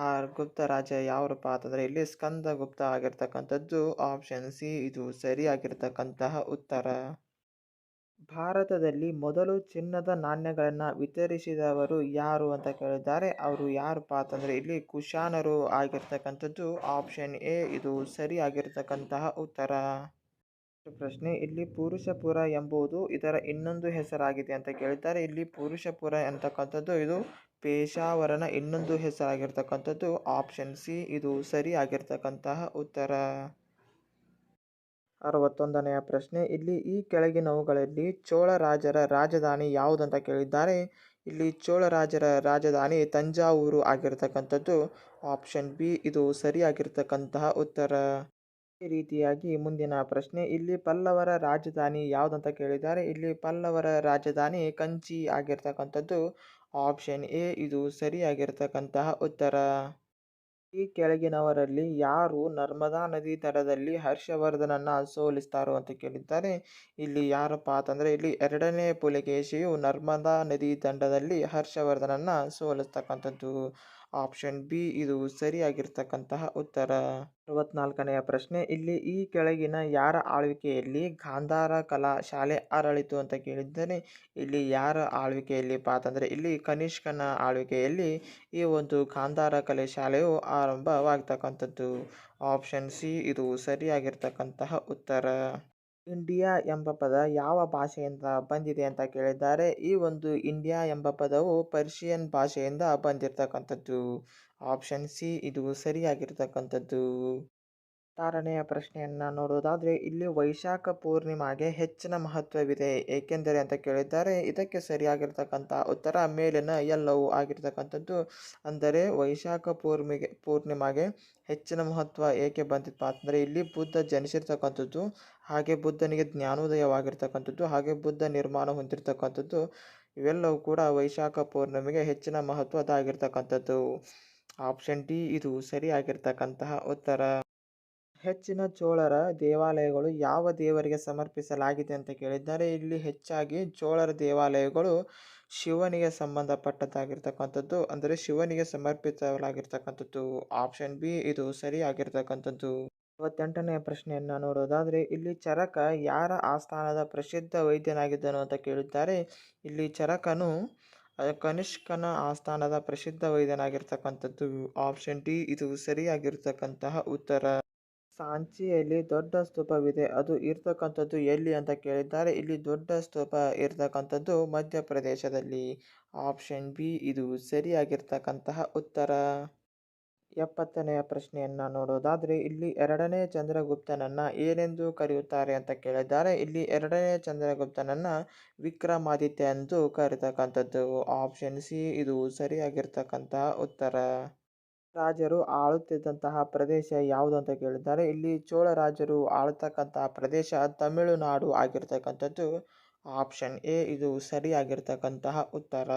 ಆ ಗುಪ್ತ ರಾಜ ಯಾವರಪ್ಪ ಅಂತಂದರೆ ಇಲ್ಲಿ ಸ್ಕಂದಗುಪ್ತ ಆಗಿರ್ತಕ್ಕಂಥದ್ದು. ಆಪ್ಷನ್ ಸಿ ಇದು ಸರಿಯಾಗಿರ್ತಕ್ಕಂತಹ ಉತ್ತರ. ಭಾರತದಲ್ಲಿ ಮೊದಲು ಚಿನ್ನದ ನಾಣ್ಯಗಳನ್ನು ವಿತರಿಸಿದವರು ಯಾರು ಅಂತ ಕೇಳಿದ್ದಾರೆ. ಅವರು ಯಾರಪ್ಪ ಅಂತಂದರೆ ಇಲ್ಲಿ ಕುಶಾನರು ಆಗಿರ್ತಕ್ಕಂಥದ್ದು. ಆಪ್ಷನ್ ಎ ಇದು ಸರಿಯಾಗಿರ್ತಕ್ಕಂತಹ ಉತ್ತರ. ಪ್ರಶ್ನೆ, ಇಲ್ಲಿ ಪುರುಷಪುರ ಎಂಬುದು ಇದರ ಇನ್ನೊಂದು ಹೆಸರಾಗಿದೆ ಅಂತ ಕೇಳಿದ್ದಾರೆ. ಇಲ್ಲಿ ಪುರುಷಪುರ ಅಂತಕ್ಕಂಥದ್ದು ಇದು ಪೇಶಾವರನ ಇನ್ನೊಂದು ಹೆಸರಾಗಿರ್ತಕ್ಕಂಥದ್ದು. ಆಪ್ಷನ್ ಸಿ ಇದು ಸರಿಯಾಗಿರ್ತಕ್ಕಂತಹ ಉತ್ತರ. 61ನೆಯ ಪ್ರಶ್ನೆ, ಇಲ್ಲಿ ಈ ಕೆಳಗಿನವುಗಳಲ್ಲಿ ಚೋಳ ರಾಜರ ರಾಜಧಾನಿ ಯಾವುದಂತ ಕೇಳಿದ್ದಾರೆ. ಇಲ್ಲಿ ಚೋಳ ರಾಜರ ರಾಜಧಾನಿ ತಂಜಾವೂರು ಆಗಿರ್ತಕ್ಕಂಥದ್ದು. ಆಪ್ಷನ್ ಬಿ ಇದು ಸರಿಯಾಗಿರ್ತಕ್ಕಂತಹ ಉತ್ತರ. ಈ ರೀತಿಯಾಗಿ ಮುಂದಿನ ಪ್ರಶ್ನೆ, ಇಲ್ಲಿ ಪಲ್ಲವರ ರಾಜಧಾನಿ ಯಾವುದಂತ ಕೇಳಿದ್ದಾರೆ. ಇಲ್ಲಿ ಪಲ್ಲವರ ರಾಜಧಾನಿ ಕಂಚಿ ಆಗಿರ್ತಕ್ಕಂಥದ್ದು. ಆಪ್ಷನ್ ಎ ಇದು ಸರಿಯಾಗಿರ್ತಕ್ಕಂತಹ ಉತ್ತರ. ಈ ಕೆಳಗಿನವರಲ್ಲಿ ಯಾರು ನರ್ಮದಾ ನದಿ ದಡದಲ್ಲಿ ಹರ್ಷವರ್ಧನನ್ನ ಸೋಲಿಸ್ತಾರೋ ಅಂತ ಕೇಳಿದ್ದಾರೆ. ಇಲ್ಲಿ ಯಾರಪ್ಪ ಅಂತಂದರೆ ಇಲ್ಲಿ ಎರಡನೇ ಪುಲಿಕೇಶಿಯು ನರ್ಮದಾ ನದಿ ದಂಡದಲ್ಲಿ ಹರ್ಷವರ್ಧನನ್ನ ಸೋಲಿಸ್ತಕ್ಕಂಥದ್ದು. ಆಪ್ಷನ್ ಬಿ ಇದು ಸರಿಯಾಗಿರ್ತಕ್ಕಂತಹ ಉತ್ತರ. 64ನೆಯ ಪ್ರಶ್ನೆ, ಇಲ್ಲಿ ಈ ಕೆಳಗಿನ ಯಾರ ಆಳ್ವಿಕೆಯಲ್ಲಿ ಗಾಂಧಾರ ಕಲಾ ಶಾಲೆ ಅರಳಿತು ಅಂತ ಕೇಳಿದ್ದಾರೆ. ಇಲ್ಲಿ ಯಾರ ಆಳ್ವಿಕೆಯಲ್ಲಿಪ್ಪ ಅಂತಂದರೆ ಇಲ್ಲಿ ಕನಿಷ್ಕನ ಆಳ್ವಿಕೆಯಲ್ಲಿ ಈ ಒಂದು ಗಾಂಧಾರ ಕಲೆ ಶಾಲೆಯು ಆರಂಭವಾಗ್ತಕ್ಕಂಥದ್ದು. ಆಪ್ಷನ್ ಸಿ ಇದು ಸರಿಯಾಗಿರ್ತಕ್ಕಂತಹ ಉತ್ತರ. ಇಂಡಿಯಾ ಎಂಬ ಪದ ಯಾವ ಭಾಷೆಯಿಂದ ಬಂದಿದೆ ಅಂತ ಕೇಳಿದ್ದಾರೆ. ಈ ಒಂದು ಇಂಡಿಯಾ ಎಂಬ ಪದವು ಪರ್ಷಿಯನ್ ಭಾಷೆಯಿಂದ ಬಂದಿರತಕ್ಕಂಥದ್ದು. ಆಪ್ಷನ್ ಸಿ ಇದು ಸರಿಯಾಗಿರ್ತಕ್ಕಂಥದ್ದು. 6ನೆಯ ಪ್ರಶ್ನೆಯನ್ನು ನೋಡೋದಾದರೆ, ಇಲ್ಲಿ ವೈಶಾಖ ಪೂರ್ಣಿಮೆಗೆ ಹೆಚ್ಚಿನ ಮಹತ್ವವಿದೆ ಏಕೆಂದರೆ ಅಂತ ಕೇಳಿದ್ದಾರೆ. ಇದಕ್ಕೆ ಸರಿಯಾಗಿರ್ತಕ್ಕಂಥ ಉತ್ತರ ಮೇಲಿನ ಎಲ್ಲವೂ ಆಗಿರ್ತಕ್ಕಂಥದ್ದು. ಅಂದರೆ ವೈಶಾಖ ಪೂರ್ಣಿಮೆಗೆ ಹೆಚ್ಚಿನ ಮಹತ್ವ ಏಕೆ ಬಂದಿತ್ತು ಅಂತಂದರೆ ಇಲ್ಲಿ ಬುದ್ಧ ಜನಿಸಿರ್ತಕ್ಕಂಥದ್ದು, ಹಾಗೆ ಬುದ್ಧನಿಗೆ ಜ್ಞಾನೋದಯವಾಗಿರ್ತಕ್ಕಂಥದ್ದು, ಹಾಗೆ ಬುದ್ಧ ನಿರ್ಮಾಣ ಹೊಂದಿರತಕ್ಕಂಥದ್ದು. ಇವೆಲ್ಲವೂ ಕೂಡ ವೈಶಾಖ ಪೂರ್ಣಿಮೆಗೆ ಹೆಚ್ಚಿನ ಮಹತ್ವದಾಗಿರ್ತಕ್ಕಂಥದ್ದು. ಆಪ್ಷನ್ ಡಿ ಇದು ಸರಿಯಾಗಿರ್ತಕ್ಕಂತಹ ಉತ್ತರ. ಹೆಚ್ಚಿನ ಚೋಳರ ದೇವಾಲಯಗಳು ಯಾವ ದೇವರಿಗೆ ಸಮರ್ಪಿಸಲಾಗಿದೆ ಅಂತ ಕೇಳಿದ್ದಾರೆ. ಇಲ್ಲಿ ಹೆಚ್ಚಾಗಿ ಚೋಳರ ದೇವಾಲಯಗಳು ಶಿವನಿಗೆ ಸಂಬಂಧಪಟ್ಟದ್ದಾಗಿರ್ತಕ್ಕಂಥದ್ದು, ಅಂದರೆ ಶಿವನಿಗೆ ಸಮರ್ಪಿಸಲಾಗಿರ್ತಕ್ಕಂಥದ್ದು. ಆಪ್ಷನ್ ಬಿ ಇದು ಸರಿಯಾಗಿರ್ತಕ್ಕಂಥದ್ದು. 58ನೆಯ ಪ್ರಶ್ನೆಯನ್ನು ನೋಡೋದಾದರೆ, ಇಲ್ಲಿ ಚರಕ ಯಾರ ಆಸ್ಥಾನದ ಪ್ರಸಿದ್ಧ ವೈದ್ಯನಾಗಿದ್ದನು ಅಂತ ಕೇಳಿದ್ದಾರೆ. ಇಲ್ಲಿ ಚರಕನು ಕನಿಷ್ಕನ ಆಸ್ಥಾನದ ಪ್ರಸಿದ್ಧ ವೈದ್ಯನಾಗಿರ್ತಕ್ಕಂಥದ್ದು. ಆಪ್ಷನ್ ಡಿ ಇದು ಸರಿಯಾಗಿರ್ತಕ್ಕಂತಹ ಉತ್ತರ. ಸಾಂಚಿಯಲ್ಲಿ ದೊಡ್ಡ ಸ್ತೂಪವಿದೆ, ಅದು ಇರ್ತಕ್ಕಂಥದ್ದು ಎಲ್ಲಿ ಅಂತ ಕೇಳಿದ್ದಾರೆ. ಇಲ್ಲಿ ದೊಡ್ಡ ಸ್ತೂಪ ಇರ್ತಕ್ಕಂಥದ್ದು ಮಧ್ಯಪ್ರದೇಶದಲ್ಲಿ. ಆಪ್ಷನ್ ಬಿ ಇದು ಸರಿಯಾಗಿರ್ತಕ್ಕಂತಹ ಉತ್ತರ. 70ನೆಯ ಪ್ರಶ್ನೆಯನ್ನು ನೋಡೋದಾದರೆ, ಇಲ್ಲಿ ಎರಡನೇ ಚಂದ್ರಗುಪ್ತನನ್ನ ಏನೆಂದು ಕರೆಯುತ್ತಾರೆ ಅಂತ ಕೇಳಿದ್ದಾರೆ. ಇಲ್ಲಿ ಎರಡನೇ ಚಂದ್ರಗುಪ್ತನನ್ನ ವಿಕ್ರಮಾದಿತ್ಯ ಎಂದು ಕರೆತಕ್ಕಂಥದ್ದು. ಆಪ್ಷನ್ ಸಿ ಇದು ಸರಿಯಾಗಿರ್ತಕ್ಕಂತಹ ಉತ್ತರ. ರಾಜರು ಆಳುತ್ತಿದ್ದಂತಹ ಪ್ರದೇಶ ಯಾವುದು ಅಂತ ಕೇಳಿದ್ದಾರೆ. ಇಲ್ಲಿ ಚೋಳ ರಾಜರು ಆಳ್ತಕ್ಕಂತಹ ಪ್ರದೇಶ ತಮಿಳುನಾಡು ಆಗಿರ್ತಕ್ಕಂಥದ್ದು. ಆಪ್ಷನ್ ಎ ಇದು ಸರಿಯಾಗಿರ್ತಕ್ಕಂತಹ ಉತ್ತರ.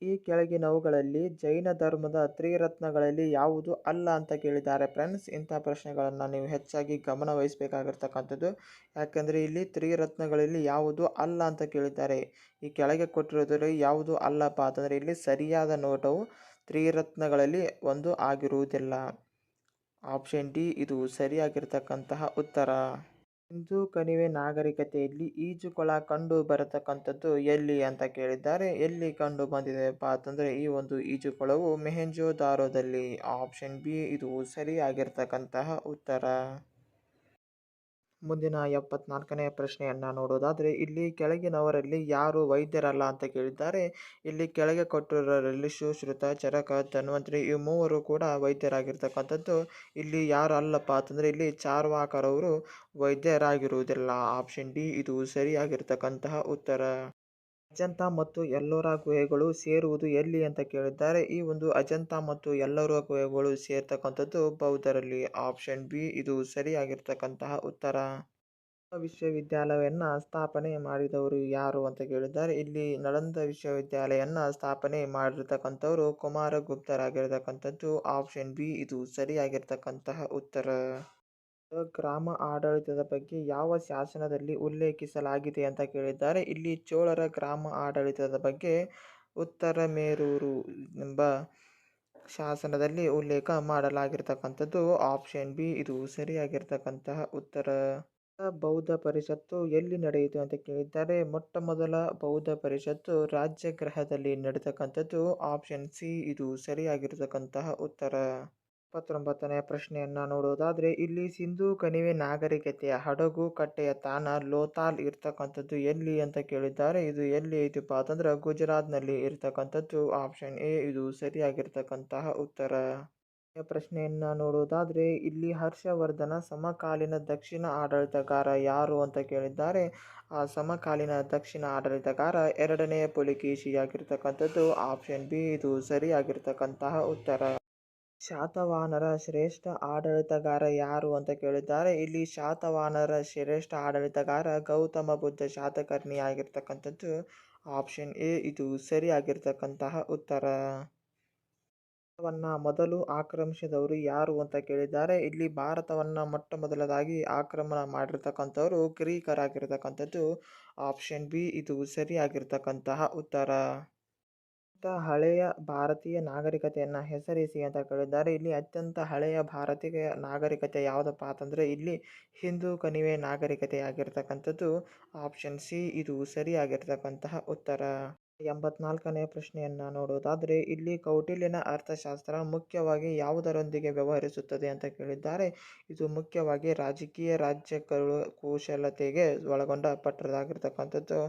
ಈ ಕೆಳಗಿನವುಗಳಲ್ಲಿ ಜೈನ ಧರ್ಮದ ತ್ರಿರತ್ನಗಳಲ್ಲಿ ಯಾವುದು ಅಲ್ಲ ಅಂತ ಕೇಳಿದ್ದಾರೆ ಫ್ರೆಂಡ್ಸ್. ಇಂಥ ಪ್ರಶ್ನೆಗಳನ್ನು ನೀವು ಹೆಚ್ಚಾಗಿ ಗಮನ ವಹಿಸಬೇಕಾಗಿರ್ತಕ್ಕಂಥದ್ದು. ಯಾಕೆಂದರೆ ಇಲ್ಲಿ ತ್ರಿರತ್ನಗಳಲ್ಲಿ ಯಾವುದು ಅಲ್ಲ ಅಂತ ಕೇಳಿದ್ದಾರೆ. ಈ ಕೆಳಗೆ ಕೊಟ್ಟಿರೋದ್ರಲ್ಲಿ ಯಾವುದು ಅಲ್ಲಪ್ಪ ಅಂತಂದರೆ ಇಲ್ಲಿ ಸರಿಯಾದ ನೋಟವು ತ್ರಿರತ್ನಗಳಲ್ಲಿ ಒಂದು ಆಗಿರುವುದಿಲ್ಲ. ಆಪ್ಷನ್ ಡಿ ಇದು ಸರಿಯಾಗಿರ್ತಕ್ಕಂತಹ ಉತ್ತರ. ಸಿಂಧೂ ಕಣಿವೆ ನಾಗರಿಕತೆಯಲ್ಲಿ ಈಜುಕೊಳ ಕಂಡು ಬರತಕ್ಕಂಥದ್ದು ಎಲ್ಲಿ ಅಂತ ಕೇಳಿದ್ದಾರೆ. ಎಲ್ಲಿ ಕಂಡು ಬಂದಿದೆಯಪ್ಪ ಅಂತಂದರೆ ಈ ಒಂದು ಈಜುಕೊಳವು ಮೊಹೆಂಜೊದಾರೋದಲ್ಲಿ. ಆಪ್ಷನ್ ಬಿ ಇದು ಸರಿಯಾಗಿರ್ತಕ್ಕಂತಹ ಉತ್ತರ. ಮುಂದಿನ 74ನೆಯ ಪ್ರಶ್ನೆಯನ್ನು ನೋಡೋದಾದರೆ, ಇಲ್ಲಿ ಕೆಳಗಿನವರಲ್ಲಿ ಯಾರು ವೈದ್ಯರಲ್ಲ ಅಂತ ಕೇಳಿದ್ದಾರೆ. ಇಲ್ಲಿ ಕೆಳಗೆ ಕೊಟ್ಟಿರೋರಲ್ಲಿ ಸುಶ್ರುತ, ಚರಕ, ಧನ್ವಂತರಿ ಈ ಮೂವರು ಕೂಡ ವೈದ್ಯರಾಗಿರ್ತಕ್ಕಂಥದ್ದು. ಇಲ್ಲಿ ಯಾರು ಅಲ್ಲಪ್ಪ ಅಂತಂದರೆ ಇಲ್ಲಿ ಚಾರ್ವಾಕರವರು ವೈದ್ಯರಾಗಿರುವುದಿಲ್ಲ. ಆಪ್ಷನ್ ಡಿ ಇದು ಸರಿಯಾಗಿರ್ತಕ್ಕಂತಹ ಉತ್ತರ. ಅಜಂತ ಮತ್ತು ಎಲ್ಲೋರಾ ಗುಹೆಗಳು ಸೇರುವುದು ಎಲ್ಲಿ ಅಂತ ಕೇಳಿದ್ದಾರೆ. ಈ ಒಂದು ಅಜಂತ ಮತ್ತು ಎಲ್ಲೋರಾ ಗುಹೆಗಳು ಸೇರ್ತಕ್ಕಂಥದ್ದು ಬೌದ್ಧರಲ್ಲಿ. ಆಪ್ಷನ್ ಬಿ ಇದು ಸರಿಯಾಗಿರ್ತಕ್ಕಂತಹ ಉತ್ತರ. ವಿಶ್ವವಿದ್ಯಾಲಯವನ್ನು ಸ್ಥಾಪನೆ ಮಾಡಿದವರು ಯಾರು ಅಂತ ಕೇಳಿದ್ದಾರೆ. ಇಲ್ಲಿ ನಳಂದ ವಿಶ್ವವಿದ್ಯಾಲಯವನ್ನು ಸ್ಥಾಪನೆ ಮಾಡಿರ್ತಕ್ಕಂಥವ್ರು ಕುಮಾರಗುಪ್ತರಾಗಿರ್ತಕ್ಕಂಥದ್ದು. ಆಪ್ಷನ್ ಬಿ ಇದು ಸರಿಯಾಗಿರ್ತಕ್ಕಂತಹ ಉತ್ತರ. ಗ್ರಾಮ ಆಡಳಿತದ ಬಗ್ಗೆ ಯಾವ ಶಾಸನದಲ್ಲಿ ಉಲ್ಲೇಖಿಸಲಾಗಿದೆ ಅಂತ ಕೇಳಿದ್ದಾರೆ. ಇಲ್ಲಿ ಚೋಳರ ಗ್ರಾಮ ಆಡಳಿತದ ಬಗ್ಗೆ ಉತ್ತರಮೇರೂರು ಎಂಬ ಶಾಸನದಲ್ಲಿ ಉಲ್ಲೇಖ ಮಾಡಲಾಗಿರ್ತಕ್ಕಂಥದ್ದು ಆಪ್ಷನ್ ಬಿ ಇದು ಸರಿಯಾಗಿರ್ತಕ್ಕಂತಹ ಉತ್ತರ. ಬೌದ್ಧ ಪರಿಷತ್ತು ಎಲ್ಲಿ ನಡೆಯಿತು ಅಂತ ಕೇಳಿದ್ದಾರೆ. ಮೊಟ್ಟ ಮೊದಲ ಬೌದ್ಧ ಪರಿಷತ್ತು ರಾಜ್ಯಗೃಹದಲ್ಲಿ ನಡೆತಕ್ಕಂಥದ್ದು ಆಪ್ಷನ್ ಸಿ ಇದು ಸರಿಯಾಗಿರ್ತಕ್ಕಂತಹ ಉತ್ತರ. 29ನೇ ಪ್ರಶ್ನೆಯನ್ನ ನೋಡೋದಾದ್ರೆ ಇಲ್ಲಿ ಸಿಂಧೂ ಕಣಿವೆ ನಾಗರಿಕತೆಯ ಹಡಗು ಕಟ್ಟೆಯ ತಾಣ ಲೋಥಾಲ್ ಇರ್ತಕ್ಕಂಥದ್ದು ಎಲ್ಲಿ ಅಂತ ಕೇಳಿದ್ದಾರೆ. ಇದು ಎಲ್ಲಿ ಐತಿಪ್ಪ ಅಂತಂದ್ರೆ ಗುಜರಾತ್ನಲ್ಲಿ ಇರ್ತಕ್ಕಂಥದ್ದು ಆಪ್ಷನ್ ಎ ಇದು ಸರಿಯಾಗಿರ್ತಕ್ಕಂತಹ ಉತ್ತರ. ಪ್ರಶ್ನೆಯನ್ನ ನೋಡೋದಾದ್ರೆ ಇಲ್ಲಿ ಹರ್ಷವರ್ಧನ ಸಮಕಾಲೀನ ದಕ್ಷಿಣ ಆಡಳಿತಗಾರ ಯಾರು ಅಂತ ಕೇಳಿದ್ದಾರೆ. ಆ ಸಮಕಾಲೀನ ದಕ್ಷಿಣ ಆಡಳಿತಗಾರ ಎರಡನೇ ಪುಲಿಕೇಶಿಯಾಗಿರ್ತಕ್ಕಂಥದ್ದು ಆಪ್ಷನ್ ಬಿ ಇದು ಸರಿಯಾಗಿರ್ತಕ್ಕಂತಹ ಉತ್ತರ. ಶಾತವಾಹನರ ಶ್ರೇಷ್ಠ ಆಡಳಿತಗಾರ ಯಾರು ಅಂತ ಕೇಳಿದ್ದಾರೆ. ಇಲ್ಲಿ ಶಾತವಾಹನರ ಶ್ರೇಷ್ಠ ಆಡಳಿತಗಾರ ಗೌತಮ ಬುದ್ಧ ಶಾತಕರ್ಣಿ ಆಗಿರ್ತಕ್ಕಂಥದ್ದು ಆಪ್ಷನ್ ಎ ಇದು ಸರಿಯಾಗಿರ್ತಕ್ಕಂತಹ ಉತ್ತರ. ಭಾರತವನ್ನ ಮೊದಲು ಆಕ್ರಮಿಸಿದವರು ಯಾರು ಅಂತ ಕೇಳಿದ್ದಾರೆ. ಇಲ್ಲಿ ಭಾರತವನ್ನ ಮೊಟ್ಟ ಮೊದಲದಾಗಿ ಆಕ್ರಮಣ ಮಾಡಿರ್ತಕ್ಕಂಥವ್ರು ಗ್ರೀಕರಾಗಿರ್ತಕ್ಕಂಥದ್ದು ಆಪ್ಷನ್ ಬಿ ಇದು ಸರಿಯಾಗಿರ್ತಕ್ಕಂತಹ ಉತ್ತರ. ಹಳೆಯ ಭಾರತೀಯ ನಾಗರಿಕತೆಯನ್ನ ಹೆಸರಿಸಿ ಅಂತ ಕೇಳಿದ್ದಾರೆ. ಇಲ್ಲಿ ಅತ್ಯಂತ ಹಳೆಯ ಭಾರತೀಯ ನಾಗರಿಕತೆ ಯಾವುದಪ್ಪ ಅಂತಂದ್ರೆ ಇಲ್ಲಿ ಹಿಂದೂ ಕಣಿವೆ ನಾಗರಿಕತೆ ಆಗಿರ್ತಕ್ಕಂಥದ್ದು ಆಪ್ಷನ್ ಸಿ ಇದು ಸರಿಯಾಗಿರ್ತಕ್ಕಂತಹ ಉತ್ತರ. 84ನೇ ಪ್ರಶ್ನೆಯನ್ನ ನೋಡೋದಾದ್ರೆ ಇಲ್ಲಿ ಕೌಟಿಲ್ಯನ ಅರ್ಥಶಾಸ್ತ್ರ ಮುಖ್ಯವಾಗಿ ಯಾವುದರೊಂದಿಗೆ ವ್ಯವಹರಿಸುತ್ತದೆ ಅಂತ ಕೇಳಿದ್ದಾರೆ. ಇದು ಮುಖ್ಯವಾಗಿ ರಾಜಕೀಯ ರಾಜ್ಯಗಳು ಕೌಶಲತೆಗೆ ಒಳಗೊಂಡ ಪಠ್ಯವಾಗಿರ್ತಕ್ಕಂಥದ್ದು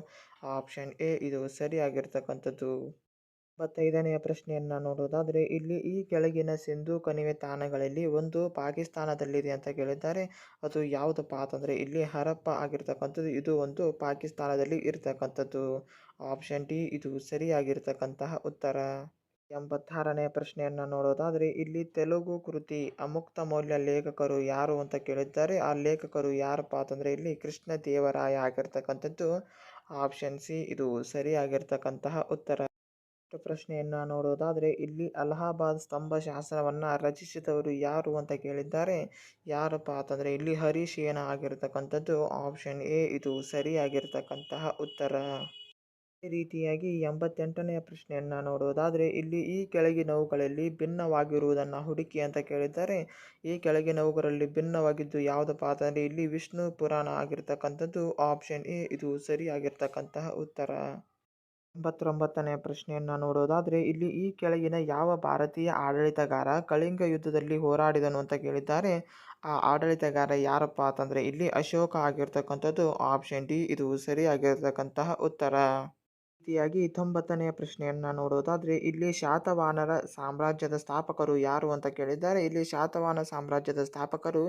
ಆಪ್ಷನ್ ಎ ಇದು ಸರಿಯಾಗಿರ್ತಕ್ಕಂಥದ್ದು. 25ನೇ ಪ್ರಶ್ನೆಯನ್ನ ನೋಡೋದಾದ್ರೆ ಇಲ್ಲಿ ಈ ಕೆಳಗಿನ ಸಿಂಧೂ ಕಣಿವೆ ತಾಣಗಳಲ್ಲಿ ಒಂದು ಪಾಕಿಸ್ತಾನದಲ್ಲಿದೆ ಅಂತ ಕೇಳಿದ್ದಾರೆ. ಅದು ಯಾವುದಪ್ಪ ಅಂತಂದ್ರೆ ಇಲ್ಲಿ ಹರಪ್ಪ ಆಗಿರ್ತಕ್ಕಂಥದ್ದು ಇದು ಒಂದು ಪಾಕಿಸ್ತಾನದಲ್ಲಿ ಇರ್ತಕ್ಕಂಥದ್ದು ಆಪ್ಷನ್ ಡಿ ಇದು ಸರಿಯಾಗಿರ್ತಕ್ಕಂತಹ ಉತ್ತರ. 86ನೇ ಪ್ರಶ್ನೆಯನ್ನ ನೋಡೋದಾದ್ರೆ ಇಲ್ಲಿ ತೆಲುಗು ಕೃತಿ ಅಮುಕ್ತ ಮೌಲ್ಯ ಲೇಖಕರು ಯಾರು ಅಂತ ಕೇಳಿದ್ದಾರೆ. ಆ ಲೇಖಕರು ಯಾರಪ್ಪ ಅಂತಂದ್ರೆ ಇಲ್ಲಿ ಕೃಷ್ಣ ದೇವರಾಯ ಆಗಿರ್ತಕ್ಕಂಥದ್ದು ಆಪ್ಷನ್ ಸಿ ಇದು ಸರಿಯಾಗಿರ್ತಕ್ಕಂತಹ ಉತ್ತರ. ಪ್ರಶ್ನೆಯನ್ನ ನೋಡೋದಾದ್ರೆ ಇಲ್ಲಿ ಅಲಹಾಬಾದ್ ಸ್ತಂಭ ಶಾಸನವನ್ನ ರಚಿಸಿದವರು ಯಾರು ಅಂತ ಕೇಳಿದ್ದಾರೆ. ಯಾರಪ್ಪ ಅಂತಂದ್ರೆ ಇಲ್ಲಿ ಹರಿಶೇನ ಆಗಿರ್ತಕ್ಕಂಥದ್ದು ಆಪ್ಷನ್ ಎ ಇದು ಸರಿಯಾಗಿರ್ತಕ್ಕಂತಹ ಉತ್ತರ. ಈ ರೀತಿಯಾಗಿ 88ನೇ ಪ್ರಶ್ನೆಯನ್ನ ನೋಡೋದಾದ್ರೆ ಇಲ್ಲಿ ಈ ಕೆಳಗಿನವುಗಳಲ್ಲಿ ಭಿನ್ನವಾಗಿರುವುದನ್ನು ಹುಡುಕಿ ಅಂತ ಕೇಳಿದ್ದಾರೆ. ಈ ಕೆಳಗಿನವುಗಳಲ್ಲಿ ಭಿನ್ನವಾಗಿದ್ದು ಯಾವುದಪ್ಪ ಅಂತಂದ್ರೆ ಇಲ್ಲಿ ವಿಷ್ಣು ಪುರಾಣ ಆಗಿರ್ತಕ್ಕಂಥದ್ದು ಆಪ್ಷನ್ ಎ ಇದು ಸರಿಯಾಗಿರ್ತಕ್ಕಂತಹ ಉತ್ತರ. 89ನೇ ಪ್ರಶ್ನೆಯನ್ನ ನೋಡೋದಾದ್ರೆ ಇಲ್ಲಿ ಈ ಕೆಳಗಿನ ಯಾವ ಭಾರತೀಯ ಆಡಳಿತಗಾರ ಕಳಿಂಗ ಯುದ್ಧದಲ್ಲಿ ಹೋರಾಡಿದನು ಅಂತ ಕೇಳಿದ್ದಾರೆ. ಆ ಆಡಳಿತಗಾರ ಯಾರಪ್ಪ ಅಂತಂದ್ರೆ ಇಲ್ಲಿ ಅಶೋಕ ಆಗಿರ್ತಕ್ಕಂಥದ್ದು ಆಪ್ಷನ್ ಡಿ ಇದು ಸರಿಯಾಗಿರ್ತಕ್ಕಂತಹ ಉತ್ತರ. ರೀತಿಯಾಗಿ 90ನೇ ಪ್ರಶ್ನೆಯನ್ನ ನೋಡೋದಾದ್ರೆ ಇಲ್ಲಿ ಶಾತವಾಹನರ ಸಾಮ್ರಾಜ್ಯದ ಸ್ಥಾಪಕರು ಯಾರು ಅಂತ ಕೇಳಿದ್ದಾರೆ. ಇಲ್ಲಿ ಶಾತವಾಹನ ಸಾಮ್ರಾಜ್ಯದ ಸ್ಥಾಪಕರು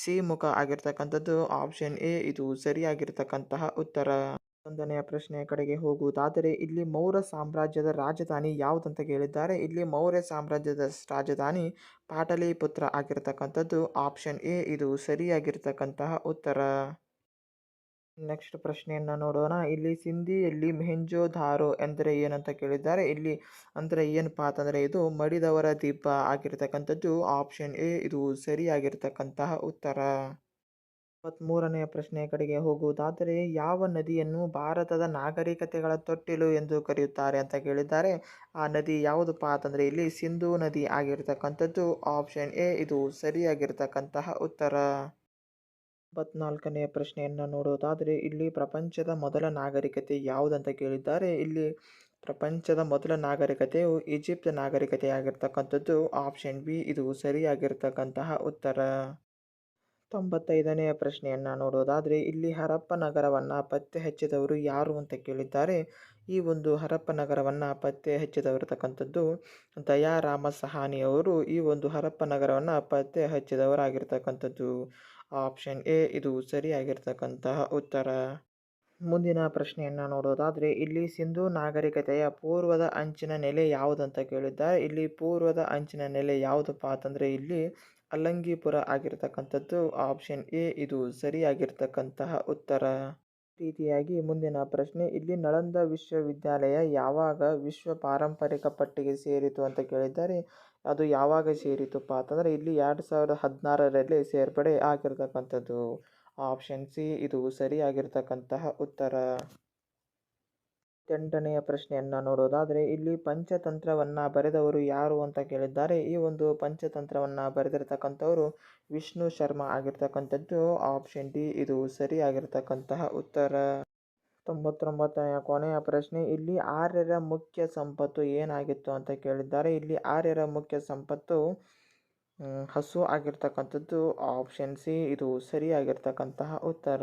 ಸಿಮುಖ ಆಗಿರ್ತಕ್ಕಂಥದ್ದು ಆಪ್ಷನ್ ಎ ಇದು ಸರಿಯಾಗಿರ್ತಕ್ಕಂತಹ ಉತ್ತರ. 1ನೇ ಪ್ರಶ್ನೆಯ ಕಡೆಗೆ ಹೋಗುವುದಾದರೆ ಇಲ್ಲಿ ಮೌರ್ಯ ಸಾಮ್ರಾಜ್ಯದ ರಾಜಧಾನಿ ಯಾವುದಂತ ಕೇಳಿದ್ದಾರೆ. ಇಲ್ಲಿ ಮೌರ್ಯ ಸಾಮ್ರಾಜ್ಯದ ರಾಜಧಾನಿ ಪಾಟಲಿಪುತ್ರ ಆಗಿರ್ತಕ್ಕಂಥದ್ದು ಆಪ್ಷನ್ ಎ ಇದು ಸರಿಯಾಗಿರ್ತಕ್ಕಂತಹ ಉತ್ತರ. ನೆಕ್ಸ್ಟ್ ಪ್ರಶ್ನೆಯನ್ನ ನೋಡೋಣ. ಇಲ್ಲಿ ಸಿಂಧಿಯಲ್ಲಿ ಮೊಹೆಂಜೊದಾರೋ ಎಂದರೆ ಏನಂತ ಕೇಳಿದ್ದಾರೆ. ಇಲ್ಲಿ ಅಂದ್ರೆ ಏನಪ್ಪಾ ಅಂತಂದ್ರೆ ಇದು ಮಡಿದವರ ದೀಪ ಆಗಿರ್ತಕ್ಕಂಥದ್ದು ಆಪ್ಷನ್ ಎ ಇದು ಸರಿಯಾಗಿರ್ತಕ್ಕಂತಹ ಉತ್ತರ. 23ನೇ ಪ್ರಶ್ನೆಯ ಕಡೆಗೆ ಹೋಗುವುದಾದರೆ ಯಾವ ನದಿಯನ್ನು ಭಾರತದ ನಾಗರಿಕತೆಗಳ ತೊಟ್ಟಿಲು ಎಂದು ಕರೆಯುತ್ತಾರೆ ಅಂತ ಕೇಳಿದ್ದಾರೆ. ಆ ನದಿ ಯಾವುದಪ್ಪ ಅಂತಂದ್ರೆ ಇಲ್ಲಿ ಸಿಂಧೂ ನದಿ ಆಗಿರ್ತಕ್ಕಂಥದ್ದು ಆಪ್ಷನ್ ಎ ಇದು ಸರಿಯಾಗಿರ್ತಕ್ಕಂತಹ ಉತ್ತರ. 24ನೇ ಪ್ರಶ್ನೆಯನ್ನ ನೋಡೋದಾದ್ರೆ ಇಲ್ಲಿ ಪ್ರಪಂಚದ ಮೊದಲ ನಾಗರಿಕತೆ ಯಾವುದಂತ ಕೇಳಿದ್ದಾರೆ. ಇಲ್ಲಿ ಪ್ರಪಂಚದ ಮೊದಲ ನಾಗರಿಕತೆಯು ಈಜಿಪ್ಟ್ ನಾಗರಿಕತೆ ಆಗಿರ್ತಕ್ಕಂಥದ್ದು ಆಪ್ಷನ್ ಬಿ ಇದು ಸರಿಯಾಗಿರ್ತಕ್ಕಂತಹ ಉತ್ತರ. 95ನೇ ಪ್ರಶ್ನೆಯನ್ನ ನೋಡೋದಾದ್ರೆ ಇಲ್ಲಿ ಹರಪ್ಪ ನಗರವನ್ನ ಪತ್ತೆ ಹಚ್ಚಿದವರು ಯಾರು ಅಂತ ಕೇಳಿದ್ದಾರೆ. ಈ ಒಂದು ಹರಪ್ಪ ನಗರವನ್ನ ಪತ್ತೆ ಹಚ್ಚಿದವರ್ತಕ್ಕಂಥದ್ದು ದಯಾರಾಮ ಸಹಾನಿಯವರು ಈ ಒಂದು ಹರಪ್ಪ ನಗರವನ್ನ ಪತ್ತೆ ಹಚ್ಚಿದವರಾಗಿರ್ತಕ್ಕಂಥದ್ದು ಆಪ್ಷನ್ ಎ ಇದು ಸರಿಯಾಗಿರ್ತಕ್ಕಂತಹ ಉತ್ತರ. ಮುಂದಿನ ಪ್ರಶ್ನೆಯನ್ನ ನೋಡೋದಾದ್ರೆ ಇಲ್ಲಿ ಸಿಂಧೂ ನಾಗರಿಕತೆಯ ಪೂರ್ವದ ಅಂಚಿನ ನೆಲೆ ಯಾವುದಂತ ಕೇಳಿದ್ದಾರೆ. ಇಲ್ಲಿ ಪೂರ್ವದ ಅಂಚಿನ ನೆಲೆ ಯಾವುದಪ್ಪ ಅಂತಂದ್ರೆ ಇಲ್ಲಿ ಅಲ್ಲಂಗಿಪುರ ಆಗಿರ್ತಕ್ಕಂಥದ್ದು ಆಪ್ಷನ್ ಎ ಇದು ಸರಿಯಾಗಿರ್ತಕ್ಕಂತಹ ಉತ್ತರ. ರೀತಿಯಾಗಿ ಮುಂದಿನ ಪ್ರಶ್ನೆ ಇಲ್ಲಿ ನಳಂದ ವಿಶ್ವವಿದ್ಯಾಲಯ ಯಾವಾಗ ವಿಶ್ವ ಪಾರಂಪರಿಕ ಪಟ್ಟಿಗೆ ಸೇರಿತು ಅಂತ ಕೇಳಿದ್ದಾರೆ. ಅದು ಯಾವಾಗ ಸೇರಿತಪ್ಪ ಅಂತಂದರೆ ಇಲ್ಲಿ 2016ರಲ್ಲಿ ಸೇರ್ಪಡೆ ಆಗಿರ್ತಕ್ಕಂಥದ್ದು. ಆಪ್ಷನ್ ಸಿ ಇದು ಸರಿಯಾಗಿರ್ತಕ್ಕಂತಹ ಉತ್ತರ. 8ನೆಯ ಪ್ರಶ್ನೆಯನ್ನು ನೋಡೋದಾದರೆ ಇಲ್ಲಿ ಪಂಚತಂತ್ರವನ್ನು ಬರೆದವರು ಯಾರು ಅಂತ ಕೇಳಿದ್ದಾರೆ. ಈ ಒಂದು ಪಂಚತಂತ್ರವನ್ನು ಬರೆದಿರ್ತಕ್ಕಂಥವರು ವಿಷ್ಣು ಶರ್ಮಾ ಆಗಿರ್ತಕ್ಕಂಥದ್ದು. ಆಪ್ಷನ್ ಡಿ ಇದು ಸರಿಯಾಗಿರ್ತಕ್ಕಂತಹ ಉತ್ತರ. 99ನೆಯ ಕೊನೆಯ ಪ್ರಶ್ನೆ ಇಲ್ಲಿ ಆರ್ಯರ ಮುಖ್ಯ ಸಂಪತ್ತು ಏನಾಗಿತ್ತು ಅಂತ ಕೇಳಿದ್ದಾರೆ. ಇಲ್ಲಿ ಆರ್ಯರ ಮುಖ್ಯ ಸಂಪತ್ತು ಹಸು ಆಗಿರ್ತಕ್ಕಂಥದ್ದು. ಆಪ್ಷನ್ ಸಿ ಇದು ಸರಿಯಾಗಿರ್ತಕ್ಕಂತಹ ಉತ್ತರ.